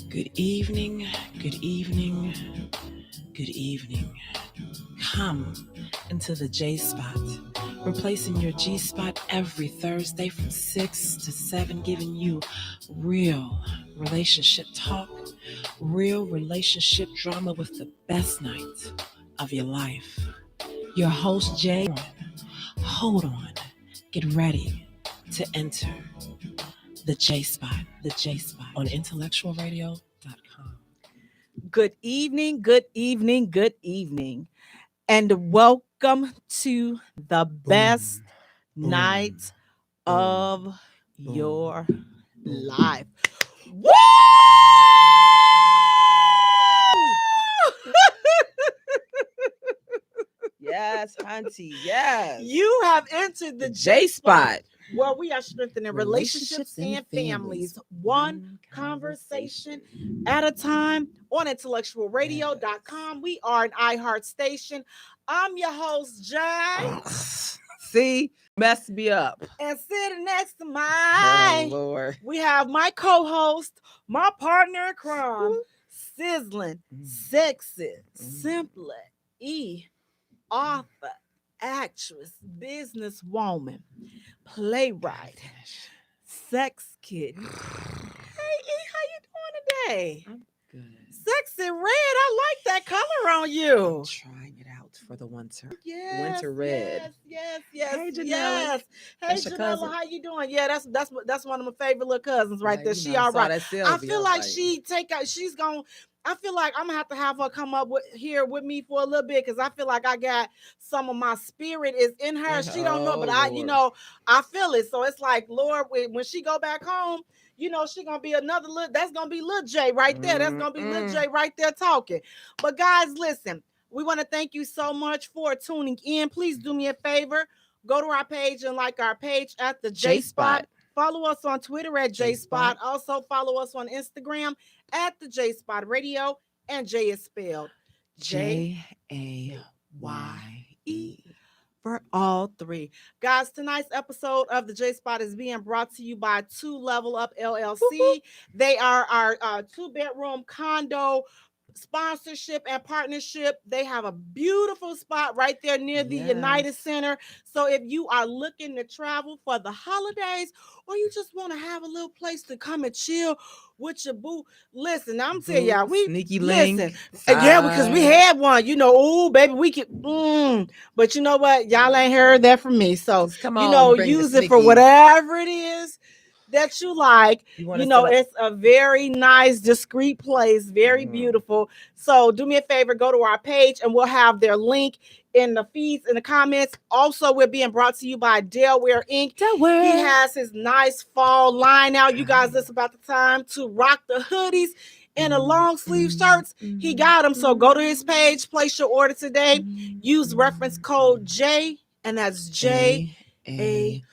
Good evening, good evening, good evening. Come into the J Spot, replacing your G Spot every Thursday from 6 to 7, giving you real relationship talk, real relationship drama with the best night of your life. Your host, Jaye. Hold on, get ready to enter the J Spot on IntellectualRadio.com. Good evening, good evening, good evening, and welcome to the best night of your life. Woo! Yes, Hunty, yes. You have entered the J Spot, where we are strengthening relationships and families, one conversation at a time on IntellectualRadio.com. We are an iHeart station. I'm your host, Jaye. See, messed me up. And sitting next to my, Lord, we have my co-host, my partner in crime, sizzling, sexy, simply, author, actress, businesswoman, playwright, sex kid. Hey, how you doing today? I'm good. Sexy red. I like that color on you. I'm trying it out for the winter. Yes, winter red. Yes. Hey, Janelle. Yes. Hey, That's your Janella, cousin. how you doing? Yeah, that's one of my favorite little cousins right there. She I all saw right. that I Sylvia. feel like she's gonna. I feel like I'm gonna have her come up here with me for a little bit because I feel like I got some of my spirit is in her. She don't know, but I feel it. So it's like, Lord, when she go back home, she gonna be another little. That's gonna be little J right there. That's gonna be little J right there talking. But guys, listen, we want to thank you so much for tuning in. Please do me a favor, go to our page and like our page at the J Spot. Follow us on Twitter at J Spot. Also follow us on Instagram at the J Spot Radio, and J is spelled Jaye for all three. Guys, tonight's episode of the J Spot is being brought to you by 2 Level Up LLC. They are our 2-bedroom condo sponsorship and partnership. They have a beautiful spot right there near the United Center. So if you are looking to travel for the holidays, or you just want to have a little place to come and chill with your boo, listen, I'm telling y'all, we sneaky listen. link. Yeah, because we had one, oh baby, we could but you know what? Y'all ain't heard that from me. So come on, use it for whatever it is that you like. It's a very nice, discreet place, very beautiful. So do me a favor, go to our page and we'll have their link in the feeds, in the comments. Also, we're being brought to you by Delaware Inc. He has his nice fall line out. You guys, it's about the time to rock the hoodies and the long sleeve shirts. He got them. So go to his page, place your order today. Use reference code J, and that's JAYI.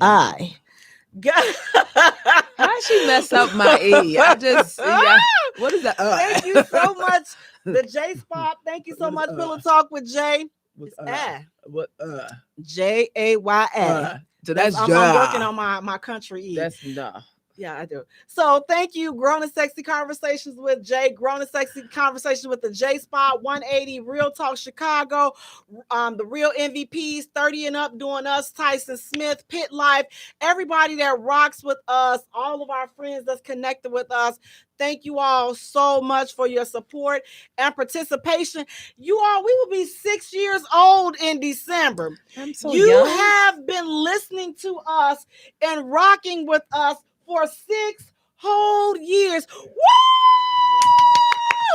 How she mess up my E? I just what is that? Thank you so much, the J Spot. Thank you so much, Pillow Talk with Jay. What JAYA. So that's I'm working on my country E. That's no. Yeah, I do. So thank you, Grown and Sexy Conversations with Jay. Grown and Sexy Conversations with the J Spot, 180 Real Talk Chicago, the Real MVPs, 30 and Up Doing Us, Tyson Smith, Pit Life, everybody that rocks with us, all of our friends that's connected with us. Thank you all so much for your support and participation. You all, we will be 6 years old in December. I'm so you young. have been listening to us and rocking with us for 6 whole years.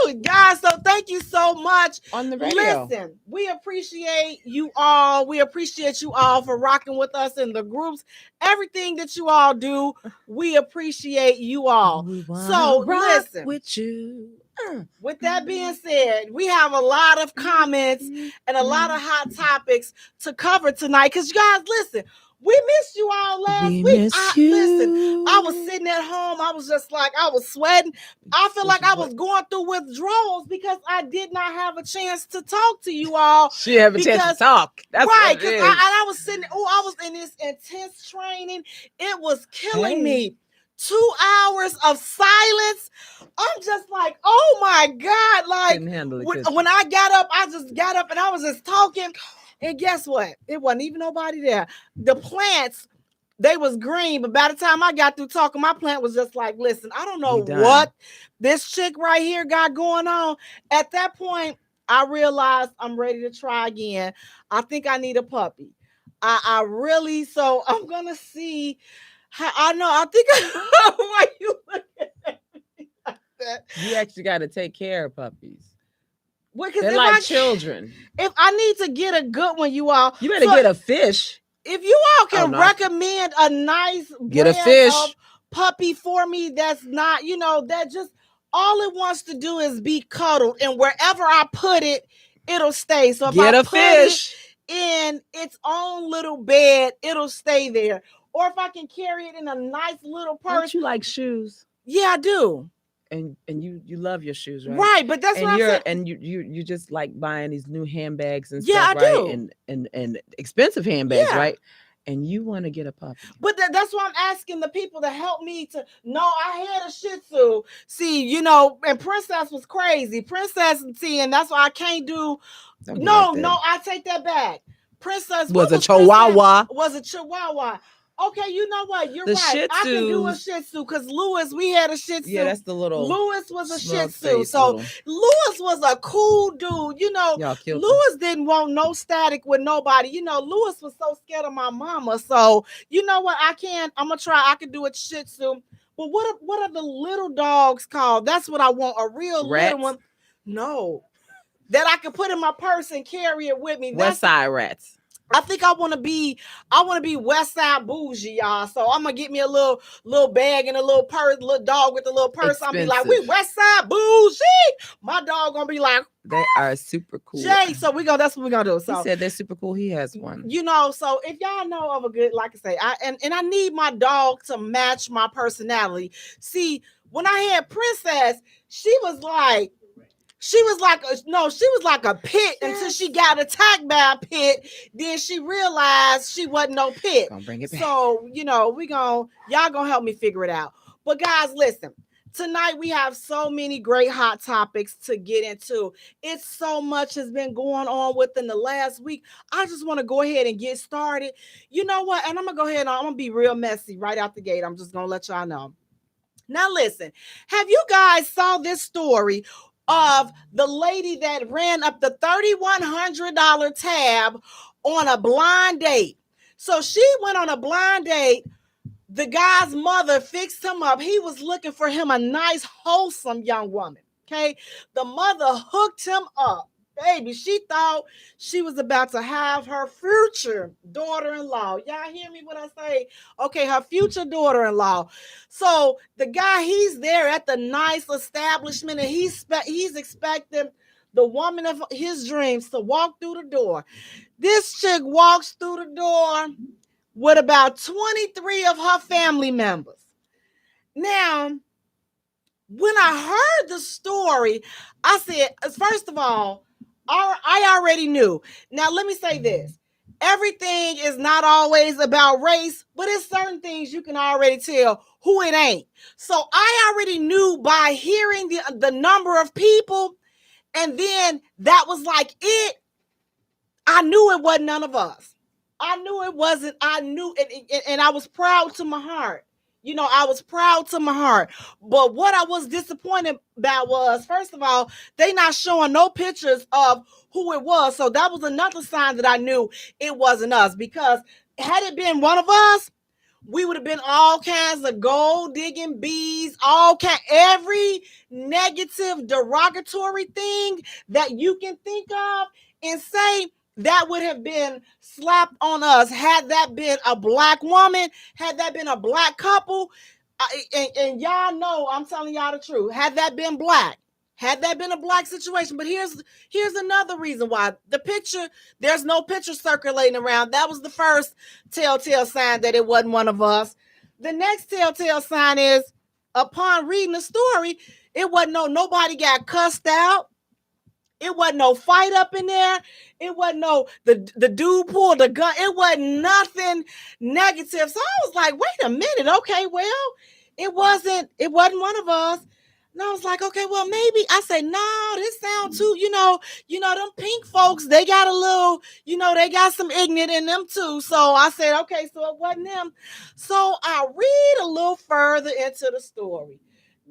Woo! Guys, so thank you so much. On the radio. Listen, we appreciate you all. We appreciate you all for rocking with us in the groups. Everything that you all do, we appreciate you all. So listen. With you. With that being said, we have a lot of comments and a lot of hot topics to cover tonight. Because you guys, listen, we missed you all last week. Listen, I was sitting at home. I was just like, I was sweating. I feel like I was going through withdrawals because I did not have a chance to talk to you all. She have a chance to talk. That's right, because I was sitting, I was in this intense training. It was killing me 2 hours of silence. I'm just like, oh my God. Like when I got up, I just got up and I was just talking. And guess what? It wasn't even nobody there. The plants, they was green, but by the time I got through talking, my plant was just like, listen, I don't know what this chick right here got going on. At that point, I realized I'm ready to try again. I think I need a puppy. I really, so I'm going to see how, I think, why you looking at me like that? You actually got to take care of puppies. Well, they're like children. If I need to get a good one, you all. You better get a fish. If you all can recommend a nice get a fish of puppy for me that's not, that just all it wants to do is be cuddled, and wherever I put it, it'll stay. So if get I a fish in its own little bed, it'll stay there. Or if I can carry it in a nice little purse. Don't you like shoes? Yeah, I do. And you love your shoes, right? Right, but that's what I'm saying. And you just like buying these new handbags and stuff, right? Do. And expensive handbags, right? And you want to get a puppy. But that's why I'm asking the people to help me to know. I had a Shih Tzu. See, and Princess was crazy. Princess, and that's why I can't do. No, I take that back. Princess was a Chihuahua. Was a Chihuahua. Okay, you know what? You're right. I can do a Shih Tzu because Lewis, we had a Shih Tzu. Yeah, that's the little. Lewis was a Shih Tzu. So Lewis was a cool dude. Lewis didn't want no static with nobody. Lewis was so scared of my mama. So you know what? I'm gonna try. I can do a Shih Tzu. But what are the little dogs called? That's what I want. A real rats? Little one. No, that I can put in my purse and carry it with me. West Side rats. I think I want to be West Side bougie, y'all. So I'm gonna get me a little bag and a little purse, little dog with a little purse. I'll be like, we West Side bougie. My dog gonna be like, they are super cool. Jay, so that's what we're gonna do. So he said they're super cool. He has one. So if y'all know of a good, like I say, I need my dog to match my personality. See, when I had Princess, she was like a pit until she got attacked by a pit. Then she realized she wasn't no pit. Gonna bring it back. So, y'all gonna help me figure it out. But guys, listen, tonight we have so many great hot topics to get into. It's so much has been going on within the last week. I just want to go ahead and get started. You know what? And I'm gonna go ahead and I'm gonna be real messy right out the gate. I'm just gonna let y'all know. Now listen, have you guys saw this story of the lady that ran up the $3,100 tab on a blind date? So she went on a blind date. The guy's mother fixed him up. He was looking for him a nice, wholesome young woman. Okay. The mother hooked him up. Baby, she thought she was about to have her future daughter-in-law. Y'all hear me when I say, okay, her future daughter-in-law. So the guy, he's there at the nice establishment, and he's expecting the woman of his dreams to walk through the door. This chick walks through the door with about 23 of her family members. Now, when I heard the story, I said, first of all, I already knew. Now, let me say this. Everything is not always about race, but it's certain things you can already tell who it ain't. So I already knew by hearing the number of people, and then that was like it. I knew it wasn't none of us. I knew it wasn't. I knew it, and I was proud to my heart. I was proud to my heart. But what I was disappointed about was, first of all, they not showing no pictures of who it was. So that was another sign that I knew it wasn't us. Because had it been one of us, we would have been all kinds of gold digging bees, every negative, derogatory thing that you can think of and say. That would have been slapped on us had that been a black woman, had that been a black couple. And y'all know, I'm telling y'all the truth. Had that been black, had that been a black situation. But here's another reason why. The picture, there's no picture circulating around. That was the first telltale sign that it wasn't one of us. The next telltale sign is, upon reading the story, it wasn't nobody got cussed out. It wasn't no fight up in there. It wasn't the dude pulled a gun. It wasn't nothing negative. So I was like, wait a minute. Okay, well, It wasn't one of us. And I was like, okay, well, maybe. I said, no, this sound too, them pink folks, they got a little, they got some ignorant in them too. So I said, okay, so it wasn't them. So I read a little further into the story.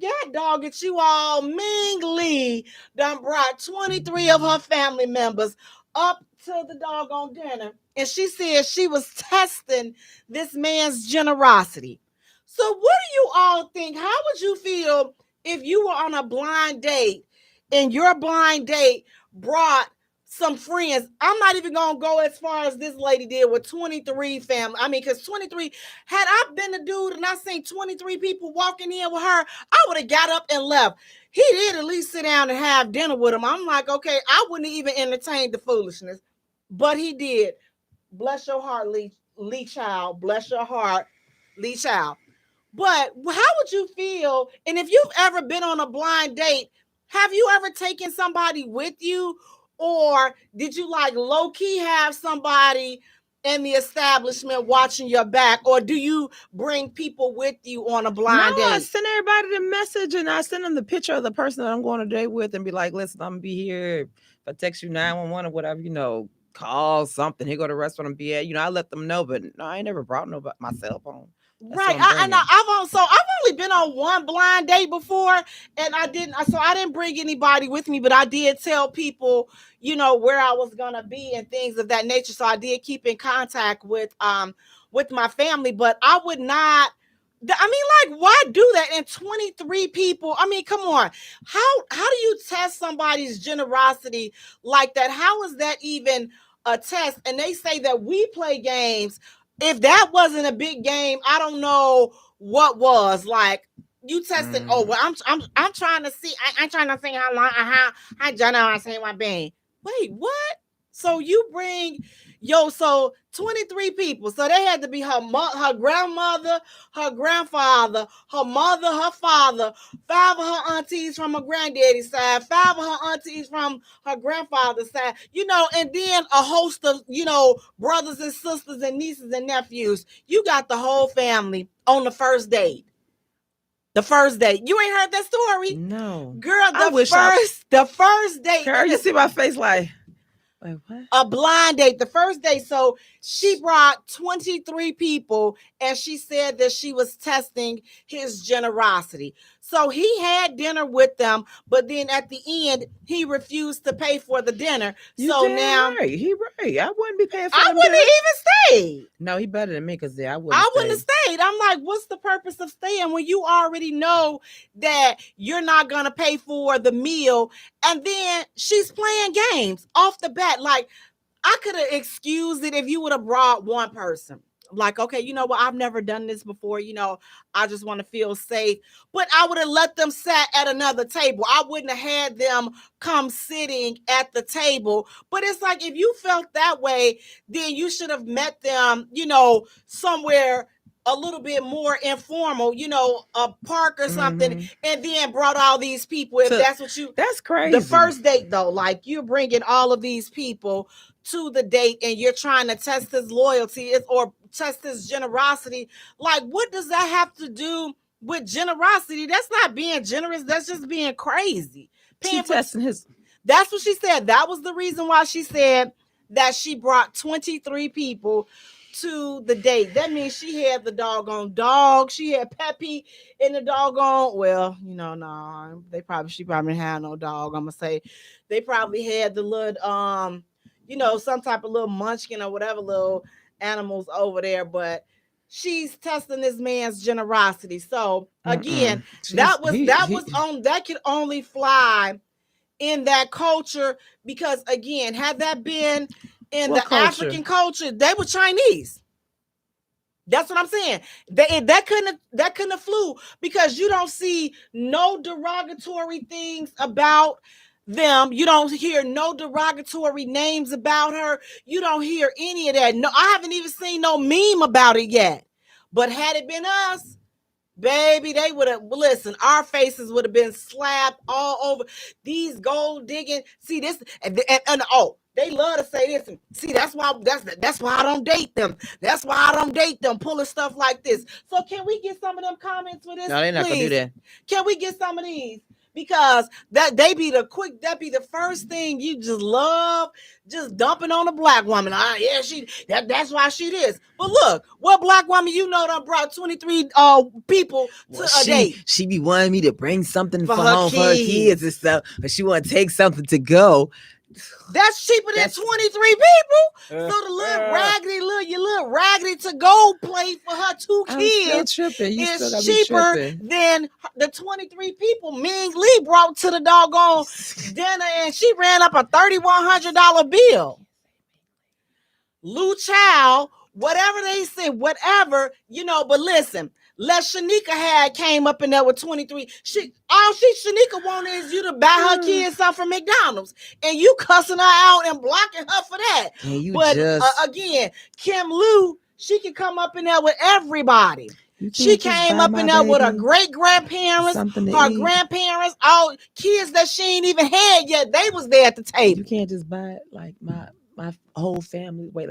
God dog it, you all, Ming Lee done brought 23 of her family members up to the doggone dinner. And she said she was testing this man's generosity. So what do you all think? How would you feel if you were on a blind date and your blind date brought some friends? I'm not even going to go as far as this lady did with 23 family. I mean, because 23, had I been a dude and I seen 23 people walking in with her, I would have got up and left. He did at least sit down and have dinner with him. I'm like, okay, I wouldn't even entertain the foolishness. But he did. Bless your heart, Lee Child. Bless your heart, Lee Child. But how would you feel? And if you've ever been on a blind date, have you ever taken somebody with you? Or did you like low-key have somebody in the establishment watching your back? Or do you bring people with you on a blind date? I send everybody the message and I send them the picture of the person that I'm going on a date with and be like, listen, I'm going to be here. If I text you 911 or whatever, call something. Here go the restaurant and be at. I let them know, but no, I ain't never brought nobody my cell phone. That's right. I've only been on one blind date before, and I didn't bring anybody with me, but I did tell people, where I was gonna be and things of that nature. So I did keep in contact with my family, but I would not. I mean, like, why do that? And 23 people. I mean, come on. How do you test somebody's generosity like that? How is that even a test? And they say that we play games. If that wasn't a big game, I don't know what was. Like, you tested. Oh well, I'm trying to see. I'm trying to see how long how generous I my being. Wait, what? So you bring so 23 people. So they had to be her grandmother, her grandfather, her mother, her father, 5 of her aunties from her granddaddy's side, 5 of her aunties from her grandfather's side, and then a host of, brothers and sisters and nieces and nephews. You got the whole family on the first date. The first date. You ain't heard that story? No. Girl, the first date. Girl, you see my face like, wait, what? A blind date, the first date. So she brought 23 people and she said that she was testing his generosity. So he had dinner with them, but then at the end, he refused to pay for the dinner. He right. I wouldn't be paying for I wouldn't have even stayed. No, he better than me because I wouldn't have stayed. I'm like, what's the purpose of staying when you already know that you're not going to pay for the meal? And then she's playing games off the bat. Like, I could have excused it if you would have brought one person. Like, okay, you know what? I've never done this before. I just want to feel safe. But I would have let them sit at another table. I wouldn't have had them come sitting at the table. But it's like, if you felt that way, then you should have met them, somewhere a little bit more informal, a park or something, and then brought all these people. If that's what that's crazy. The first date, though, like, you're bringing all of these people to the date and you're trying to test his loyalty or test his generosity. Like, what does that have to do with generosity? That's not being generous. That's just being crazy. Testing his. That's what she said. That was the reason why she said that she brought 23 people to the date. That means she had the doggone dog. She had Peppy in the doggone. Well, no, she probably had no dog. I'm gonna say they probably had the little some type of little munchkin or whatever little animals over there. But she's testing this man's generosity. So again, that could only fly in that culture, because again, had that been in the African culture, they were Chinese. That's what I'm saying. That couldn't have flew, because you don't see no derogatory things about them. You don't hear no derogatory names about her. You don't hear any of that. No, I haven't even seen no meme about it yet. But had it been us, baby, they would have, listen, our faces would have been slapped all over. These gold digging. See this, and They love to say this. See, that's why I don't date them. That's why I don't date them. Pulling stuff like this. So can we get some of them comments for this? No, they're not gonna do that. Can we get some of these? Because that be the first thing you just love, just dumping on a black woman. That's why she is. But look, what black woman done brought 23 people to a date? She be wanting me to bring something for home for her kids and stuff, but she want to take something to go. That's cheaper than 23 people. So the little raggedy to go play for her 2 kids is cheaper than the 23 people Ming Lee brought to the doggone dinner, and she ran up a $3,100 bill. Lou Chow, whatever they say, whatever, but listen. Les Shanika came up in there with 23. Shanika want is you to buy her kids stuff from McDonald's, and you cussing her out and blocking her for that. But again, Kim Lou, she can come up in there with everybody. She came up in there with her great grandparents, her grandparents, all kids that she ain't even had yet. They was there at the table. You can't just buy like my whole family. Wait,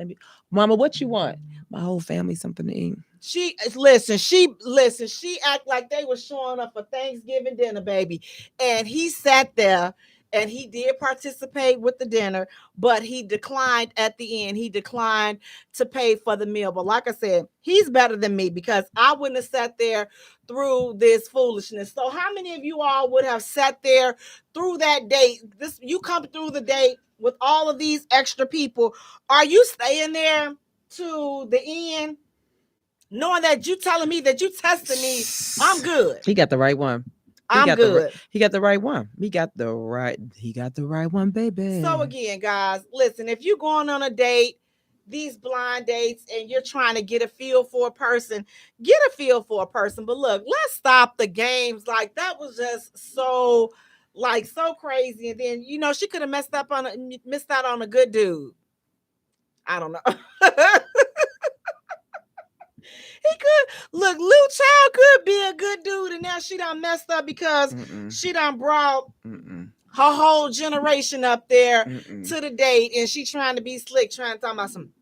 Mama, what you want? My whole family something to eat. She act like they was showing up for Thanksgiving dinner, baby. And he sat there and he did participate with the dinner, but he declined at the end. He declined to pay for the meal. But like I said, he's better than me because I wouldn't have sat there through this foolishness. So how many of you all would have sat there through that date? You come through the date with all of these extra people. Are you staying there to the end? Knowing that you telling me that you testing me, I'm good. He got the right one. I'm good. He got the right one. He got the right one, baby. So again, guys, listen, if you're going on a date, these blind dates, and you're trying to get a feel for a person, get a feel for a person. But look, let's stop the games. Like that was just so crazy. And then, she could have missed out on a good dude. I don't know. He could look. Lou Child could be a good dude, and now she done messed up because she done brought her whole generation up there to the date, and she trying to be slick, trying to talk about some.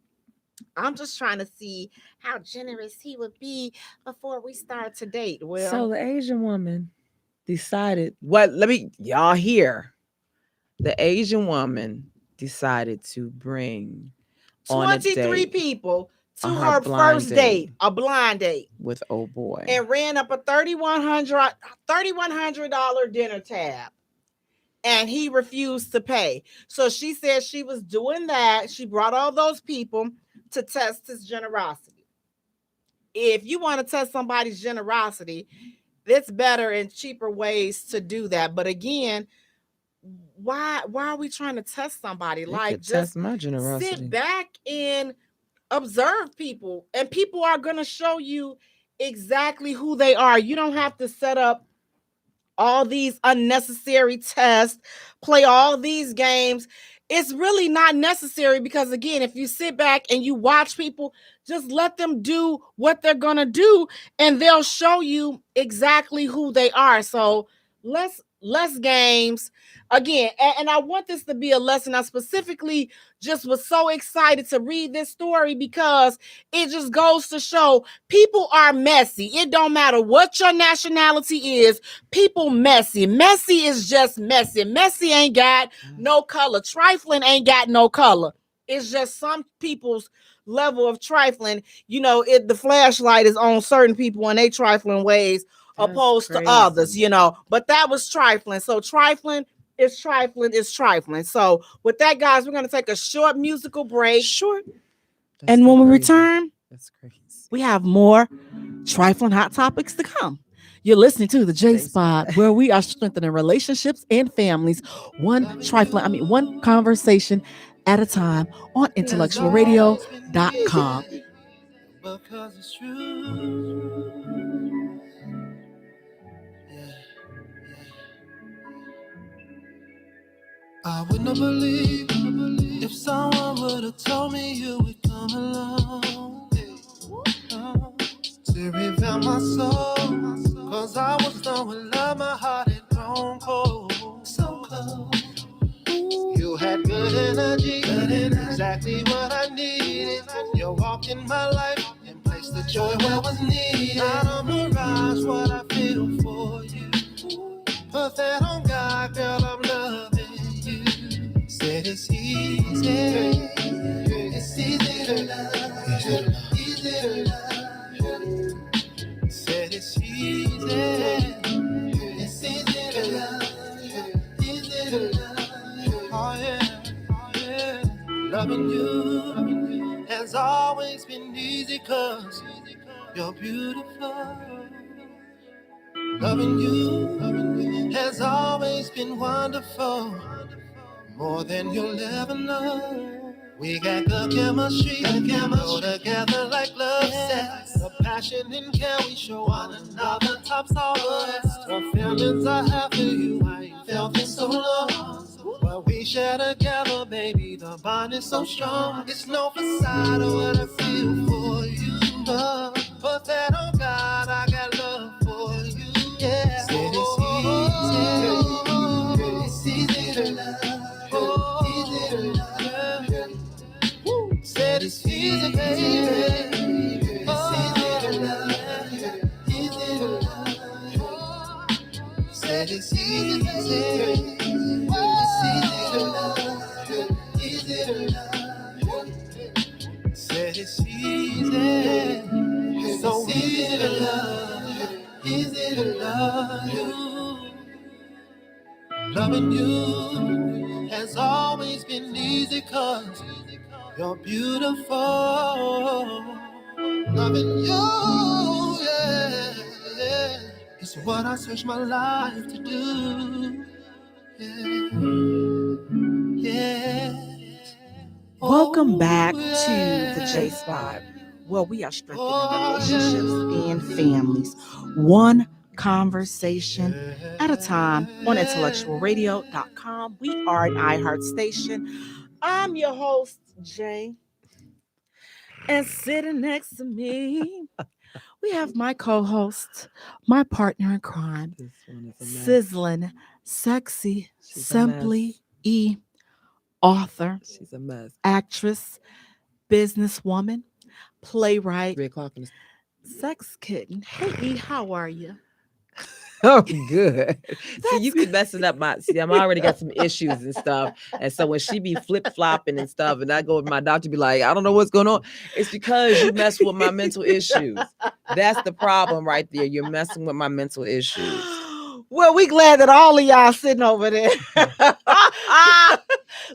I'm just trying to see how generous he would be before we start to date. Well, so the Asian woman decided. Y'all hear? The Asian woman decided to bring 23 people to her first date, a blind date with old boy, and ran up a $3,100 dinner tab, and he refused to pay. So she said she was doing that. She brought all those people to test his generosity. If you want to test somebody's generosity, there's better and cheaper ways to do that. But again, why are we trying to test somebody? Just test my generosity. Sit back and observe people, and people are going to show you exactly who they are. You don't have to set up all these unnecessary tests, play all these games. It's really not necessary because, again, if you sit back and you watch people, just let them do what they're going to do, and they'll show you exactly who they are. So less games. Again, and I want this to be a lesson. I specifically just was so excited to read this story because it just goes to show people are messy. It don't matter what your nationality is. People messy. Messy is just messy. Messy ain't got no color. Trifling ain't got no color. It's just some people's level of trifling. The flashlight is on certain people and they trifling ways. That's opposed crazy. To others, but that was trifling. So trifling is trifling. So with that, guys, we're going to take a short musical break. And when we return, that's crazy. We have more trifling hot topics to come. You're listening to the J Spot, where we are strengthening relationships and families, one conversation at a time on IntellectualRadio.com. Because it's true. I would not believe if someone would have told me you would come along to reveal my soul. Cause I was done with love, my heart had grown cold. So cold. You had good energy. spark in my life and place the joy where was needed. I don't mirage what I feel for you. Put that on God, girl, I'm loving you. Said it's easy. It's easy to love. Easy to love. Said it's easy. It's easy to love. Easy to love. Oh yeah. Oh yeah. Loving you has always been easy 'cause you're beautiful. Loving you has always been wonderful, more than you'll ever know. We got good chemistry, go together like love sex. The passion and care we show one another tops all the rest. The feelings I have for you, I ain't felt in so long. What we share together, baby, the bond is so strong. It's no facade of what I feel for you. Put that on God, I got love for you. Yeah. Said it's easy to love. Easy to love. Said it's easy, baby. It's easy to love. Easy to love. Said it's easy, baby. It's easy to love. Easy to love. Said it's easy. So easy to love. Easy to love you. Loving you has always been easy 'cause you're beautiful. Loving you, yeah, yeah, it's what I search my life to do. Yeah, yeah. Welcome back to the J Spot, where we are strengthening relationships and families, one conversation at a time on IntellectualRadio.com. We are an iHeart station. I'm your host, Jaye. And sitting next to me, we have my co-host, my partner in crime, sizzling, sexy, simply E, author, she's a mess, actress, businesswoman, playwright, 3 o'clock in the sex kitten. Hey E, how are you? Oh, good. See, you be messing up my. See, I'm already got some issues and stuff, and so when she be flip flopping and stuff, and I go with my doctor, be like, I don't know what's going on. It's because you mess with my mental issues. That's the problem right there. You're messing with my mental issues. Well, we glad that all of y'all sitting over there.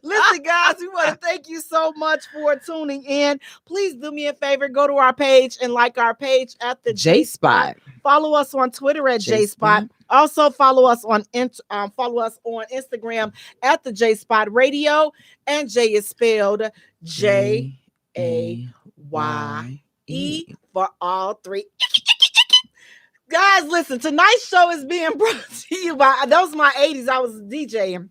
Listen, guys, we want to thank you so much for tuning in. Please do me a favor, go to our page and like our page at the J Spot. Follow us on Twitter at J Spot. Also follow us on Instagram at the J Spot Radio. And Jay is spelled Jaye for all three. Guys, listen, tonight's show is being brought to you by, that was my 80s, I was DJing.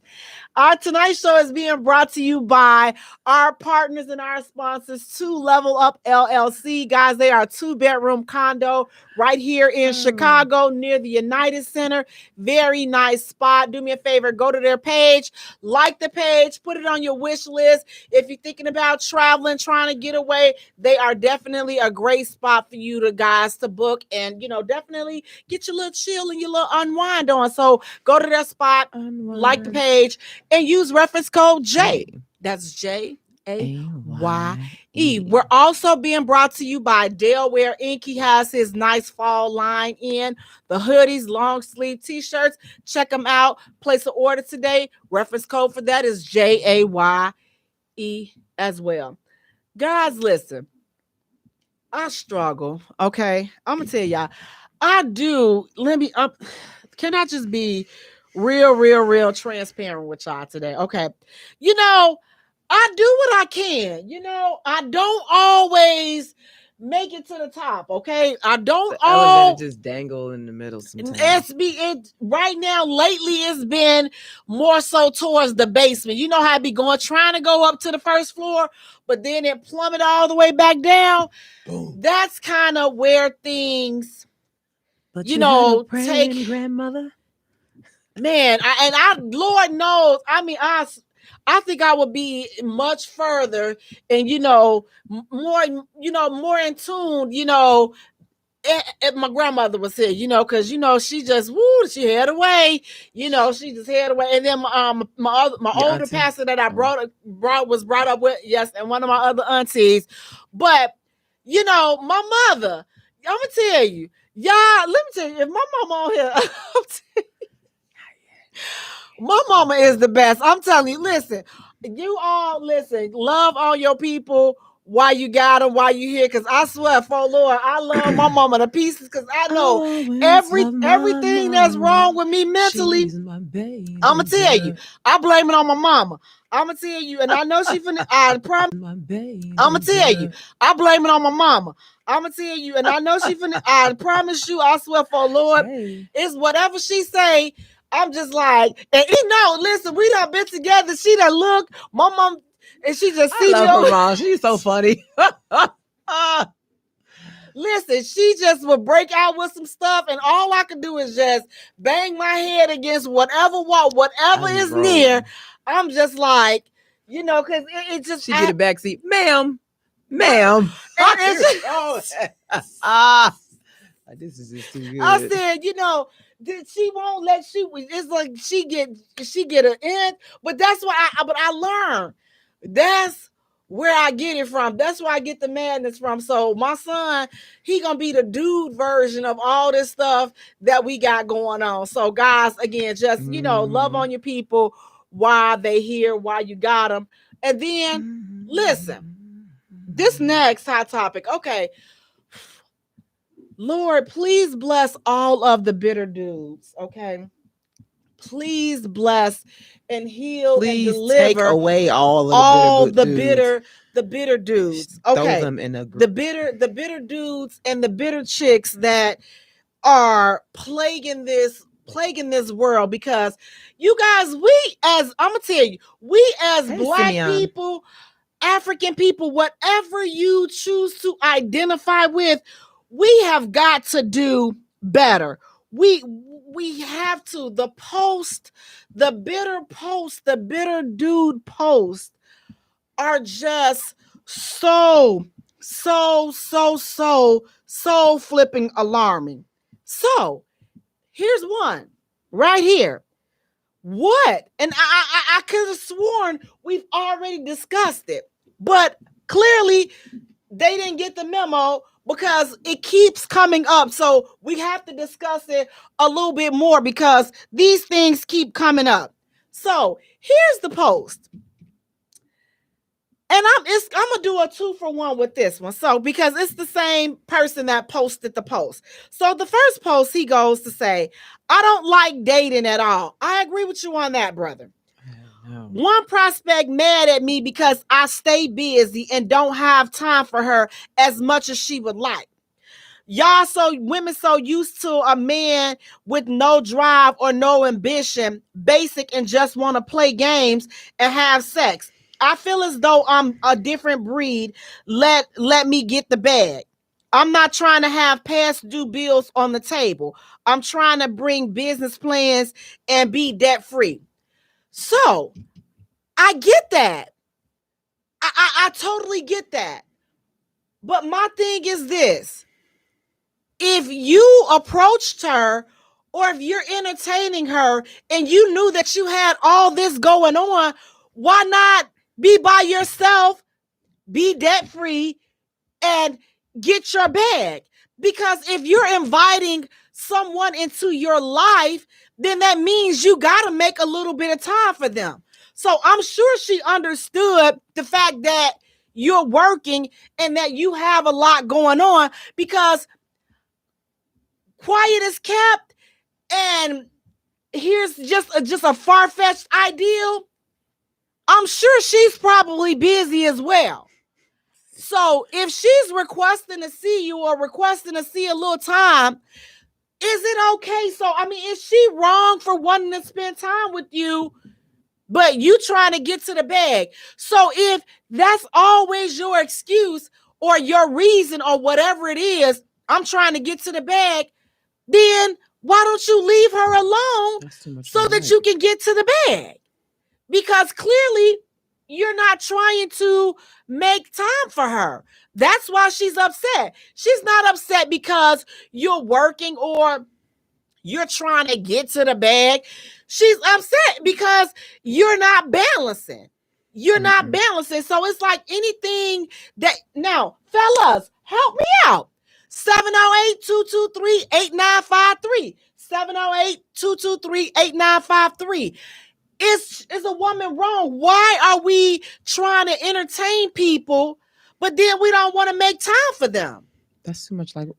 Our tonight's show is being brought to you by our partners and our sponsors, 2 Level Up LLC. Guys, they are a 2-bedroom condo right here in Chicago near the United Center. Very nice spot. Do me a favor, go to their page, like the page, put it on your wish list. If you're thinking about traveling, trying to get away, they are definitely a great spot for you to guys to book and, you know, definitely get your little chill and your little unwind on. So go to their spot, like the page, and use reference code Jaye. That's Jaye. We're also being brought to you by Delaware Inc. He has his nice fall line in the hoodies, long sleeve t-shirts. Check them out. Place an order today. Reference code for that is JAYE as well. Guys, listen. I struggle. Okay. I'm gonna tell y'all. I do. Can I just be real transparent with y'all today? Okay. You know, I do what I can. You know, I don't always make it to the top. Okay. I don't always just dangle in the middle sometimes. Right now, lately, it's been more so towards the basement. You know how I be trying to go up to the first floor, but then it plummet all the way back down. Boom. That's kind of where things, but you know, take grandmother. Man, Lord knows. I mean, I think I would be much further and, more, more in tune, if my grandmother was here, because she just she had away, she just had away. And then my Your older auntie? pastor that I was brought up with, yes, and one of my other aunties. But my mother, I'm gonna tell you, y'all. Let me tell you, if my mama on here, my mama is the best. I'm telling you. Listen, you all listen. Love all your people. Why you got them, why you here, because I swear, for Lord, I love my mama to pieces, because I know everything that's wrong with me mentally. I'm gonna tell you, I blame it on my mama. I'm gonna tell you, and I know she finna. I promise. I'm gonna tell you, I blame it on my mama. I'm gonna tell you, and I know she finna. I promise you, I swear, for Lord, it's whatever she say. I'm just like, and listen, we done been together. She done look, my mom. And she just see I love her mom. She's so funny. Listen, she just would break out with some stuff, and all I could do is just bang my head against whatever wall, whatever is near. I'm just like, because it just. She get a backseat, ma'am. This is just too good. I said, she won't let it's like she get an end, but that's why I learned. That's where I get it from. That's where I get the madness from. So my son, he gonna be the dude version of all this stuff that we got going on. So guys, again, just love on your people while they here, while you got them. And then listen, this next hot topic. Okay, Lord, please bless all of the bitter dudes. Okay, please bless and heal. Please and deliver. Take away all the bitter dudes. Okay, throw them in a the bitter dudes and the bitter chicks that are plaguing this world. Because you guys, I'm gonna tell you, we as Black people, African people, whatever you choose to identify with, we have got to do better. We have to. The bitter dude post are just so flipping alarming. So here's one right here. What? And I could have sworn we've already discussed it, but clearly they didn't get the memo, because it keeps coming up. So we have to discuss it a little bit more, because these things keep coming up. So here's the post. And I'm gonna do a 2-for-1 with this one. So because it's the same person that posted the post. So the first post, he goes to say, I don't like dating at all. I agree with you on that, brother. One prospect mad at me because I stay busy and don't have time for her as much as she would like. Women so used to a man with no drive or no ambition, basic, and just want to play games and have sex. I feel as though I'm a different breed. Let me get the bag. I'm not trying to have past due bills on the table. I'm trying to bring business plans and be debt free. So I get that. I totally get that. But my thing is this. If you approached her, or if you're entertaining her and you knew that you had all this going on, why not be by yourself, be debt free, and get your bag? Because if you're inviting someone into your life, then that means you got to make a little bit of time for them. So I'm sure she understood the fact that you're working and that you have a lot going on, because quiet is kept, and here's just a far-fetched ideal. I'm sure she's probably busy as well. So if she's requesting to see you or requesting to see a little time, is it okay? So, I mean, is she wrong for wanting to spend time with you, but you trying to get to the bag? So if that's always your excuse or your reason or whatever it is, I'm trying to get to the bag, then why don't you leave her alone so that you can get to the bag? because clearly you're not trying to make time for her. That's why she's upset. She's not upset because you're working or you're trying to get to the bag. She's upset because you're not balancing. You're not balancing. So it's like anything that, now, fellas, help me out. 708-223-8953. 708-223-8953. Is a woman wrong? Why are we trying to entertain people, but then we don't want to make time for them? That's too much. Like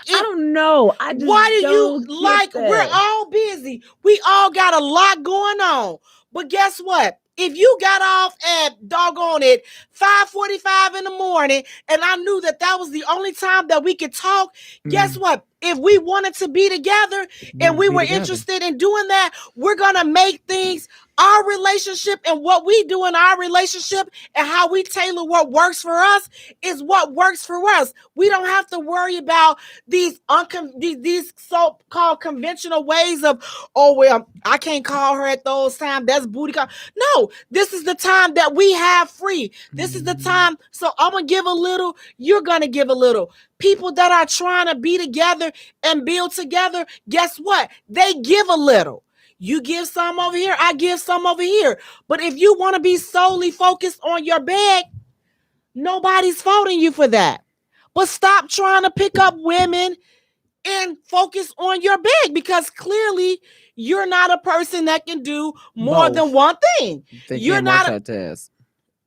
I don't know. I just why do don't you like that. We're all busy. We all got a lot going on. But guess what? If you got off at doggone it 5:45 in the morning, and I knew that was the only time that we could talk, guess what? If we wanted to be together and we were interested in doing that, we're gonna make things, our relationship and what we do in our relationship and how we tailor what works for us is what works for us. We don't have to worry about these so-called conventional ways of, oh, well, I can't call her at those times. That's booty call. No, this is the time that we have free. This is the time. So I'm going to give a little. You're going to give a little. People that are trying to be together and build together, guess what? They give a little. You give some over here, I give some over here. But if you want to be solely focused on your bag, nobody's faulting you for that. But stop trying to pick up women and focus on your bag, because clearly you're not a person that can do more than one thing. You're not multitask.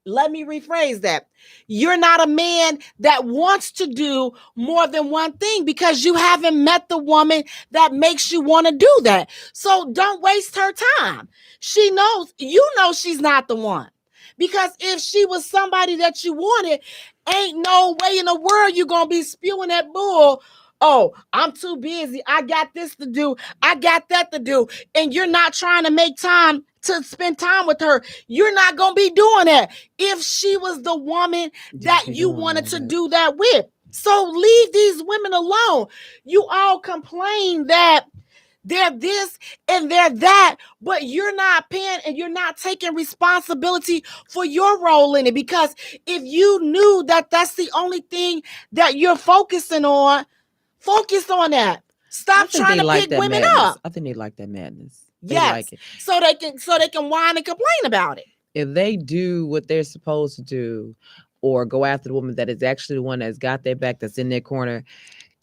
Let me rephrase that. You're not a man that wants to do more than one thing because you haven't met the woman that makes you want to do that. So don't waste her time. She knows, she's not the one. Because if she was somebody that you wanted, ain't no way in the world you're going to be spewing that bull. Oh, I'm too busy. I got this to do. I got that to do. And you're not trying to make time to spend time with her. You're not going to be doing that if she was the woman that you wanted to do that with. So leave these women alone. You all complain that they're this and they're that, but you're not paying and you're not taking responsibility for your role in it. Because if you knew that that's the only thing that you're focusing on, focus on that. Stop trying to pick women up. I think they like that madness. Yes, like it. so they can whine and complain about it. If they do what they're supposed to do, or go after the woman that is actually the one that's got their back, that's in their corner,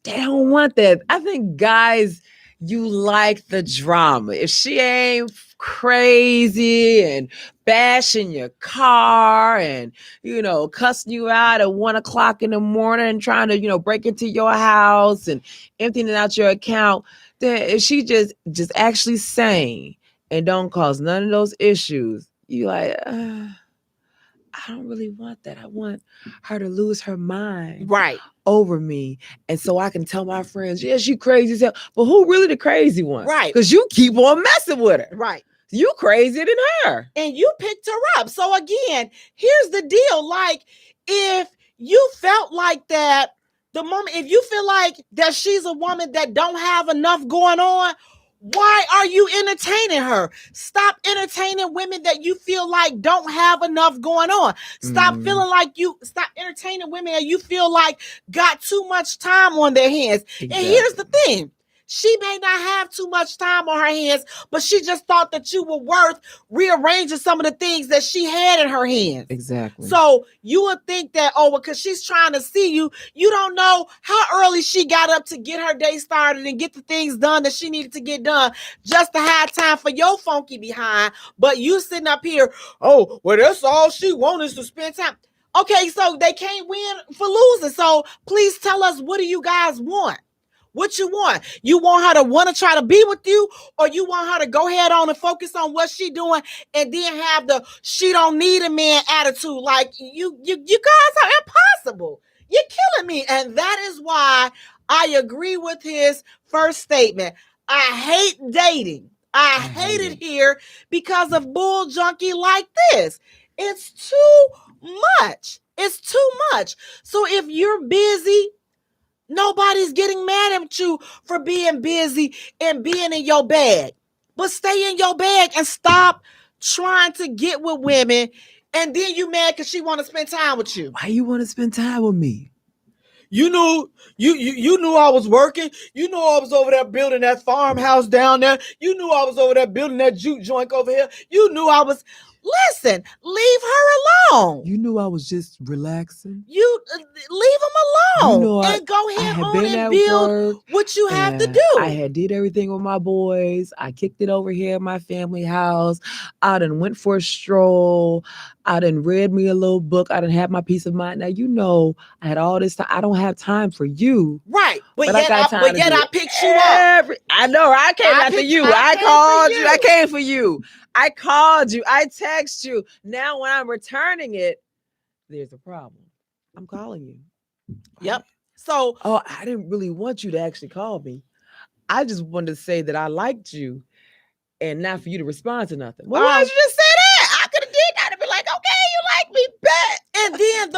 they don't want that. I think guys, you like the drama. If she ain't crazy and bashing your car and, cussing you out at 1 o'clock in the morning and trying to, break into your house and emptying out your account, then if she just actually sane and don't cause none of those issues, you like, I don't really want that. I want her to lose her mind over me. And so I can tell my friends, yeah, she crazy as hell. But who really the crazy one? Right. Because you keep on messing with her. Right. You crazier than her. And you picked her up. So again, here's the deal. Like, if you felt like that, if you feel like that she's a woman that don't have enough going on, why are you entertaining her? Stop entertaining women that you feel like don't have enough going on. Stop entertaining women that you feel like got too much time on their hands. Exactly. And here's the thing. She may not have too much time on her hands, but she just thought that you were worth rearranging some of the things that she had in her hands. Exactly. So you would think that, because she's trying to see you, you don't know how early she got up to get her day started and get the things done that she needed to get done just to have time for your funky behind. But you sitting up here, that's all she wants is to spend time. Okay, so they can't win for losing. So please tell us, what do you guys want? What you want? You want her to want to try to be with you, or you want her to go ahead on and focus on what she doing and then have the she don't need a man attitude? Like, you guys are impossible. You're killing me. And that is why I agree with his first statement. I hate dating. I hate it here because of bull junkie like this. It's too much. It's too much. So if you're busy, nobody's getting mad at you for being busy and being in your bag. But stay in your bag and stop trying to get with women, and then you mad because she want to spend time with you. Why you want to spend time with me? You knew you knew I was working. You knew I was over there building that farmhouse down there. You knew I was over there building that juke joint over here. You knew I was. Listen, leave her alone. You knew I was just relaxing. You leave him alone, You know, and go ahead on and at build work, what you have to and do. I had did everything with my boys. I kicked it over here at my family house. I done went for a stroll. I done read me a little book. I done had my peace of mind. Now you know I had all this time. I don't have time for you. Right, but I yet got time to do I picked you up. I know. I came after you. I called you. I came for you. I called you. I text you. Now when I'm returning it, there's a problem. I'm calling you. Yep. So, I didn't really want you to actually call me. I just wanted to say that I liked you, and not for you to respond to nothing. Well, why did you just say that? I could have did that and be like, okay, you like me, bet. and then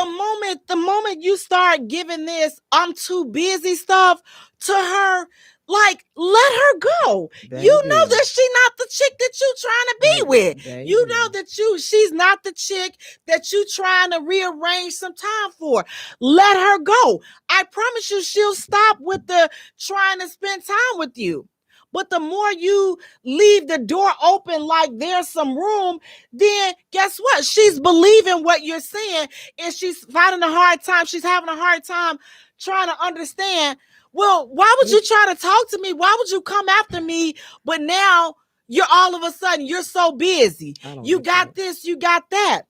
the moment you start giving this "I'm too busy" stuff to her, like, let her go. Baby. You know that she's not the chick that you trying to be with. Baby. You know that she's not the chick that you trying to rearrange some time for. Let her go. I promise you she'll stop with the trying to spend time with you. But the more you leave the door open like there's some room, then guess what? She's believing what you're saying, and she's finding a hard time. She's having a hard time trying to understand. Well, why would you try to talk to me? Why would you come after me? But now you're all of a sudden you're so busy. You got this, you got that.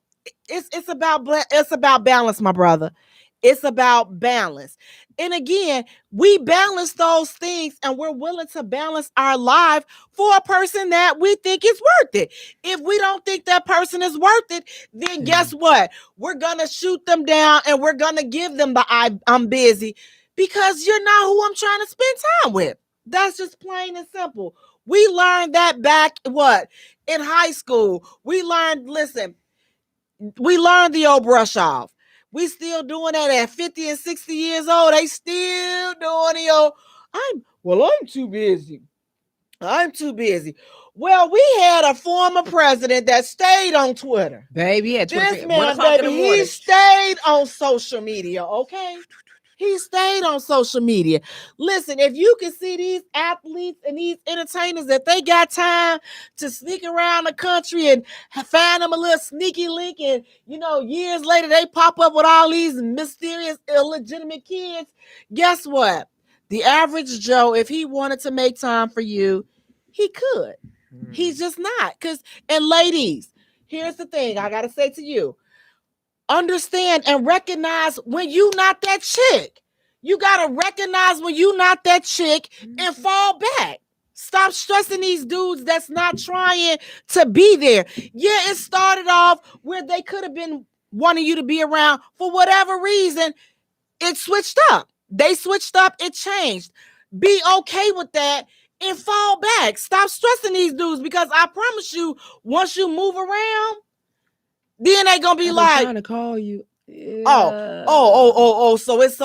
It's about balance, my brother. It's about balance. And again, we balance those things, and we're willing to balance our life for a person that we think is worth it. If we don't think that person is worth it, then guess what? We're going to shoot them down, and we're going to give them the I'm busy, because you're not who I'm trying to spend time with. That's just plain and simple. We learned that back in high school. We learned the old brush off. We still doing that at 50 and 60 years old. They still doing the old, I'm too busy. I'm too busy. Well, we had a former president that stayed on Twitter. Baby, at this man, baby, he stayed on social media, okay? He stayed on social media. Listen, if you can see these athletes and these entertainers that they got time to sneak around the country and find them a little sneaky link, and years later they pop up with all these mysterious, illegitimate kids. Guess what? The average Joe, if he wanted to make time for you, he could. He's just not. And ladies, here's the thing I gotta say to you. Understand and recognize when you not that chick. You got to recognize when you not that chick and fall back. Stop stressing these dudes that's not trying to be there. Yeah, it started off where they could have been wanting you to be around. For whatever reason, it switched up. They switched up. It changed. Be okay with that and fall back. Stop stressing these dudes, because I promise you, once you move around, then they gonna be like, trying to call you. Yeah. Oh. So it's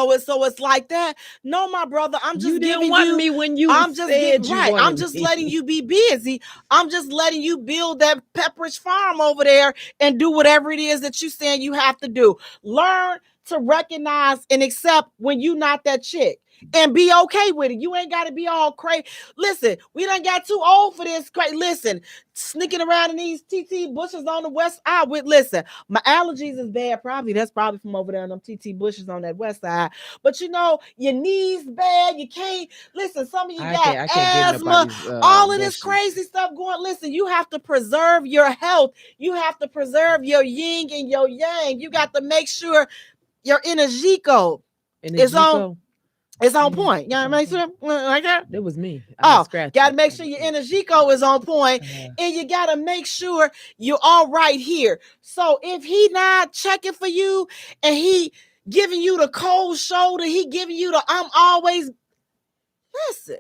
like that. No, my brother. I'm just you didn't giving want you. me when you I'm just said you right. wanted I'm just me. letting you be busy. I'm just letting you build that Pepperidge Farm over there and do whatever it is that you saying you have to do. Learn to recognize and accept when you not that chick. And be okay with it. You ain't got to be all crazy. Listen, we done got too old for this. Listen, sneaking around in these TT bushes on the west side. Listen, my allergies is bad. That's probably from over there in them TT bushes on that west side. But your knees bad. You can't. Listen, some of you got asthma. All of this crazy stuff going. Listen, you have to preserve your health. You have to preserve your yin and your yang. You got to make sure your energico is on. It's on point. You know what I mean? Like that? It was me. Got to make sure your energico is on point, and you got to make sure you're all right here. So if he not checking for you and he giving you the cold shoulder, he giving you the I'm always, listen.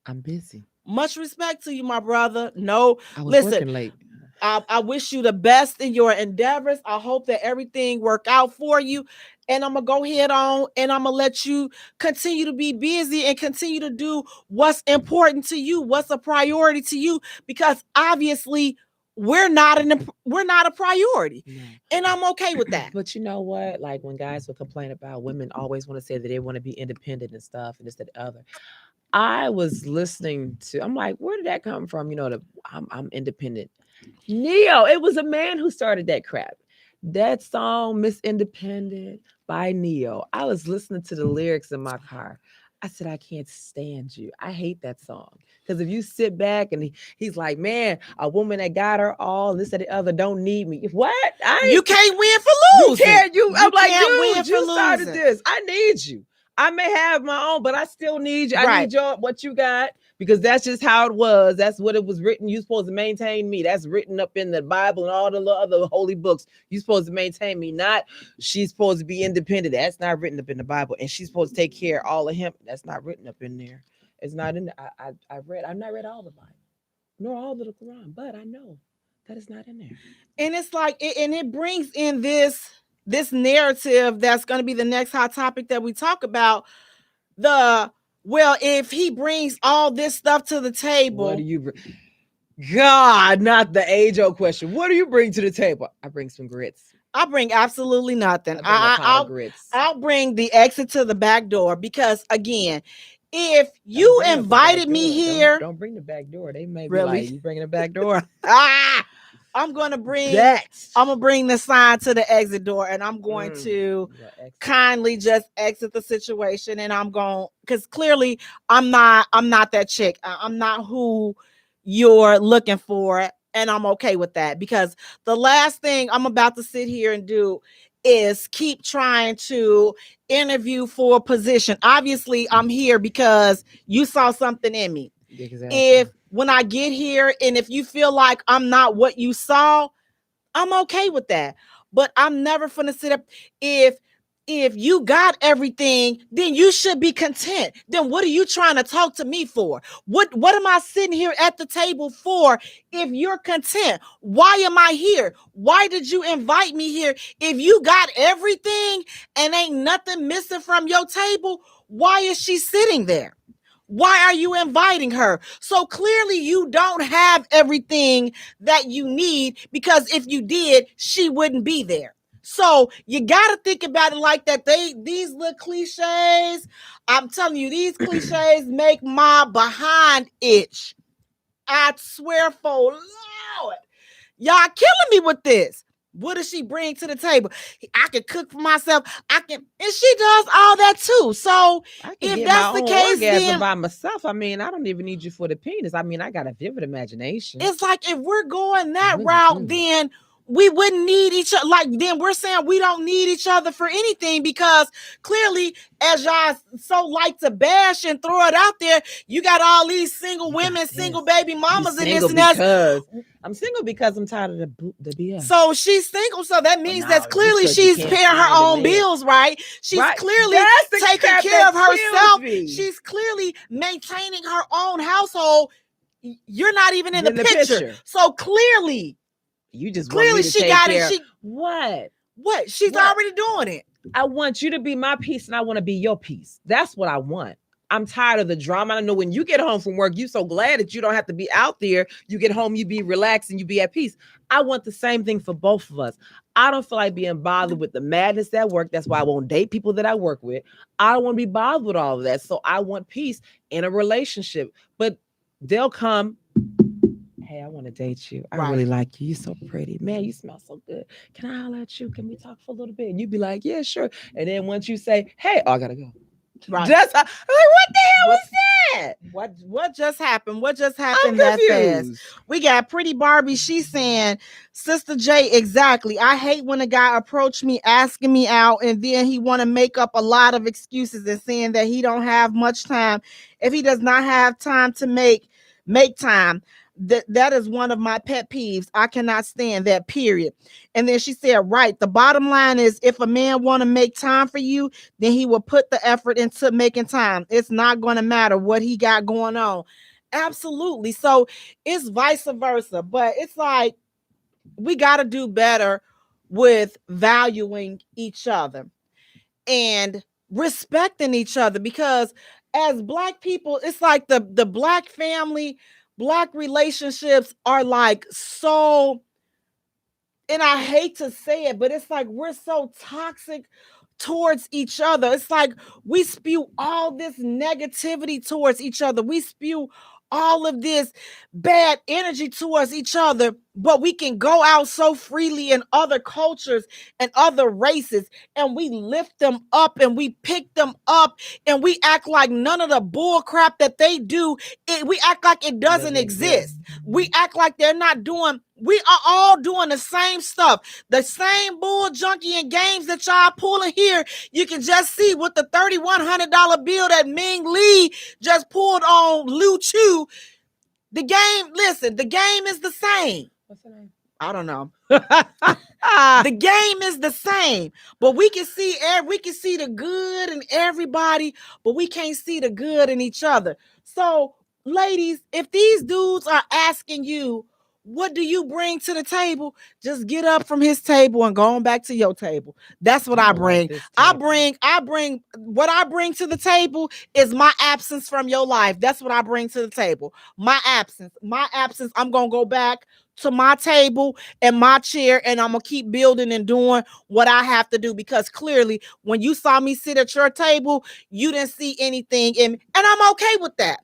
I'm busy. Much respect to you, my brother. No, I was working late. I wish you the best in your endeavors. I hope that everything work out for you. And I'm going to go ahead on and I'm going to let you continue to be busy and continue to do what's important to you, what's a priority to you, because obviously we're not a priority. No. And I'm okay with that. But you know what? Like when guys will complain about women always want to say that they want to be independent and stuff and this, that, the other. I was listening to, I'm like, where did that come from? You know, I'm independent. Neo, it was a man who started that crap. That song, Miss Independent by Neo. I was listening to the lyrics in my car. I said, I can't stand you. I hate that song. Because if you sit back and he's like, man, a woman that got her all, this and the other don't need me. What? You can't win for losing. I'm like, can't dude, you started this. I need you. I may have my own, but I still need you. I need what you got, because that's just how it was. That's what it was written. You're supposed to maintain me. That's written up in the Bible and all the other holy books. You're supposed to maintain me, not she's supposed to be independent. That's not written up in the Bible. And she's supposed to take care of all of him. That's not written up in there. It's not in there. I've not read all the Bible, nor all of the Quran, but I know that it's not in there. And it's like, and it brings in this narrative that's going to be the next hot topic that we talk about. If he brings all this stuff to the table, what do you bring? God, not the age-old question. What do you bring to the table? I bring some grits. I bring absolutely nothing. I'll bring the exit to the back door, because again, if you invited me here, don't bring the back door. They may really be like, you bringing the back door. I'm gonna bring that. I'm gonna bring the sign to the exit door, and I'm going to kindly just exit the situation. And I'm going, because clearly I'm not that chick. I'm not who you're looking for, and I'm okay with that, because the last thing I'm about to sit here and do is keep trying to interview for a position. Obviously, I'm here because you saw something in me. Exactly. When I get here, and if you feel like I'm not what you saw, I'm okay with that. But I'm never gonna sit up. If you got everything, then you should be content. Then what are you trying to talk to me for? What am I sitting here at the table for if you're content? Why am I here? Why did you invite me here? If you got everything and ain't nothing missing from your table, why is she sitting there? Why are you inviting her? So clearly you don't have everything that you need, because if you did, she wouldn't be there. So you got to think about it like that. These little cliches, I'm telling you, these cliches make my behind itch. I swear for Lord, y'all killing me with this. What does she bring to the table? I can cook for myself. And she does all that too. So if that's the case, then by myself, I mean, I don't even need you for the penis. I mean, I got a vivid imagination. It's like, if we're going that route, then we wouldn't need each other. Like, then we're saying we don't need each other for anything, because clearly, as y'all so like to bash and throw it out there, you got all these single women, single baby mamas, and this and that. I'm single because I'm tired of the BS. So she's single, so that means that clearly she's paying her own bills, right? She's clearly taking care of herself. She's clearly maintaining her own household. You're not even in the picture. So clearly, you just clearly she got it. What? She's already doing it. I want you to be my peace, and I want to be your peace. That's what I want. I'm tired of the drama. I know when you get home from work, you're so glad that you don't have to be out there. You get home, you be relaxed, and you be at peace. I want the same thing for both of us. I don't feel like being bothered with the madness at work. That's why I won't date people that I work with. I don't want to be bothered with all of that. So I want peace in a relationship. But they'll come, hey, I want to date you. I really like you. You're so pretty. Man, you smell so good. Can I holler at you? Can we talk for a little bit? And you'd be like, yeah, sure. And then once you say, hey, I gotta go. Right. That's how, like, what the hell was that? What just happened? What just happened that fast? We got Pretty Barbie. She's saying, Sister Jaye, exactly. I hate when a guy approach me asking me out, and then he want to make up a lot of excuses and saying that he don't have much time. If he does not have time to make time. That is one of my pet peeves. I cannot stand that, period. And then she said, right, the bottom line is, if a man want to make time for you, then he will put the effort into making time. It's not going to matter what he got going on. Absolutely. So it's vice versa. But it's like, we got to do better with valuing each other and respecting each other, because as Black people, it's like the Black family, Black relationships are like so, and I hate to say it, but it's like we're so toxic towards each other. It's like we spew all this negativity towards each other. We spew all of this bad energy towards each other, but we can go out so freely in other cultures and other races, and we lift them up and we pick them up, and we act like none of the bull crap that they do, we act like it doesn't exist. We act like they're not doing, we are all doing the same stuff, the same bull junkie and games that y'all pulling here. You can just see with the $3,100 bill that Ming Lee just pulled on Liu Chu. The game, listen, the game is the same. What's her name? I don't know. The game is the same, but we can see the good in everybody, but we can't see the good in each other. So, ladies, if these dudes are asking you, what do you bring to the table? Just get up from his table and go on back to your table. That's what I bring. I bring what I bring to the table is my absence from your life. That's what I bring to the table. My absence. I'm going to go back to my table and my chair, and I'm going to keep building and doing what I have to do, because clearly when you saw me sit at your table, you didn't see anything in me, and I'm okay with that.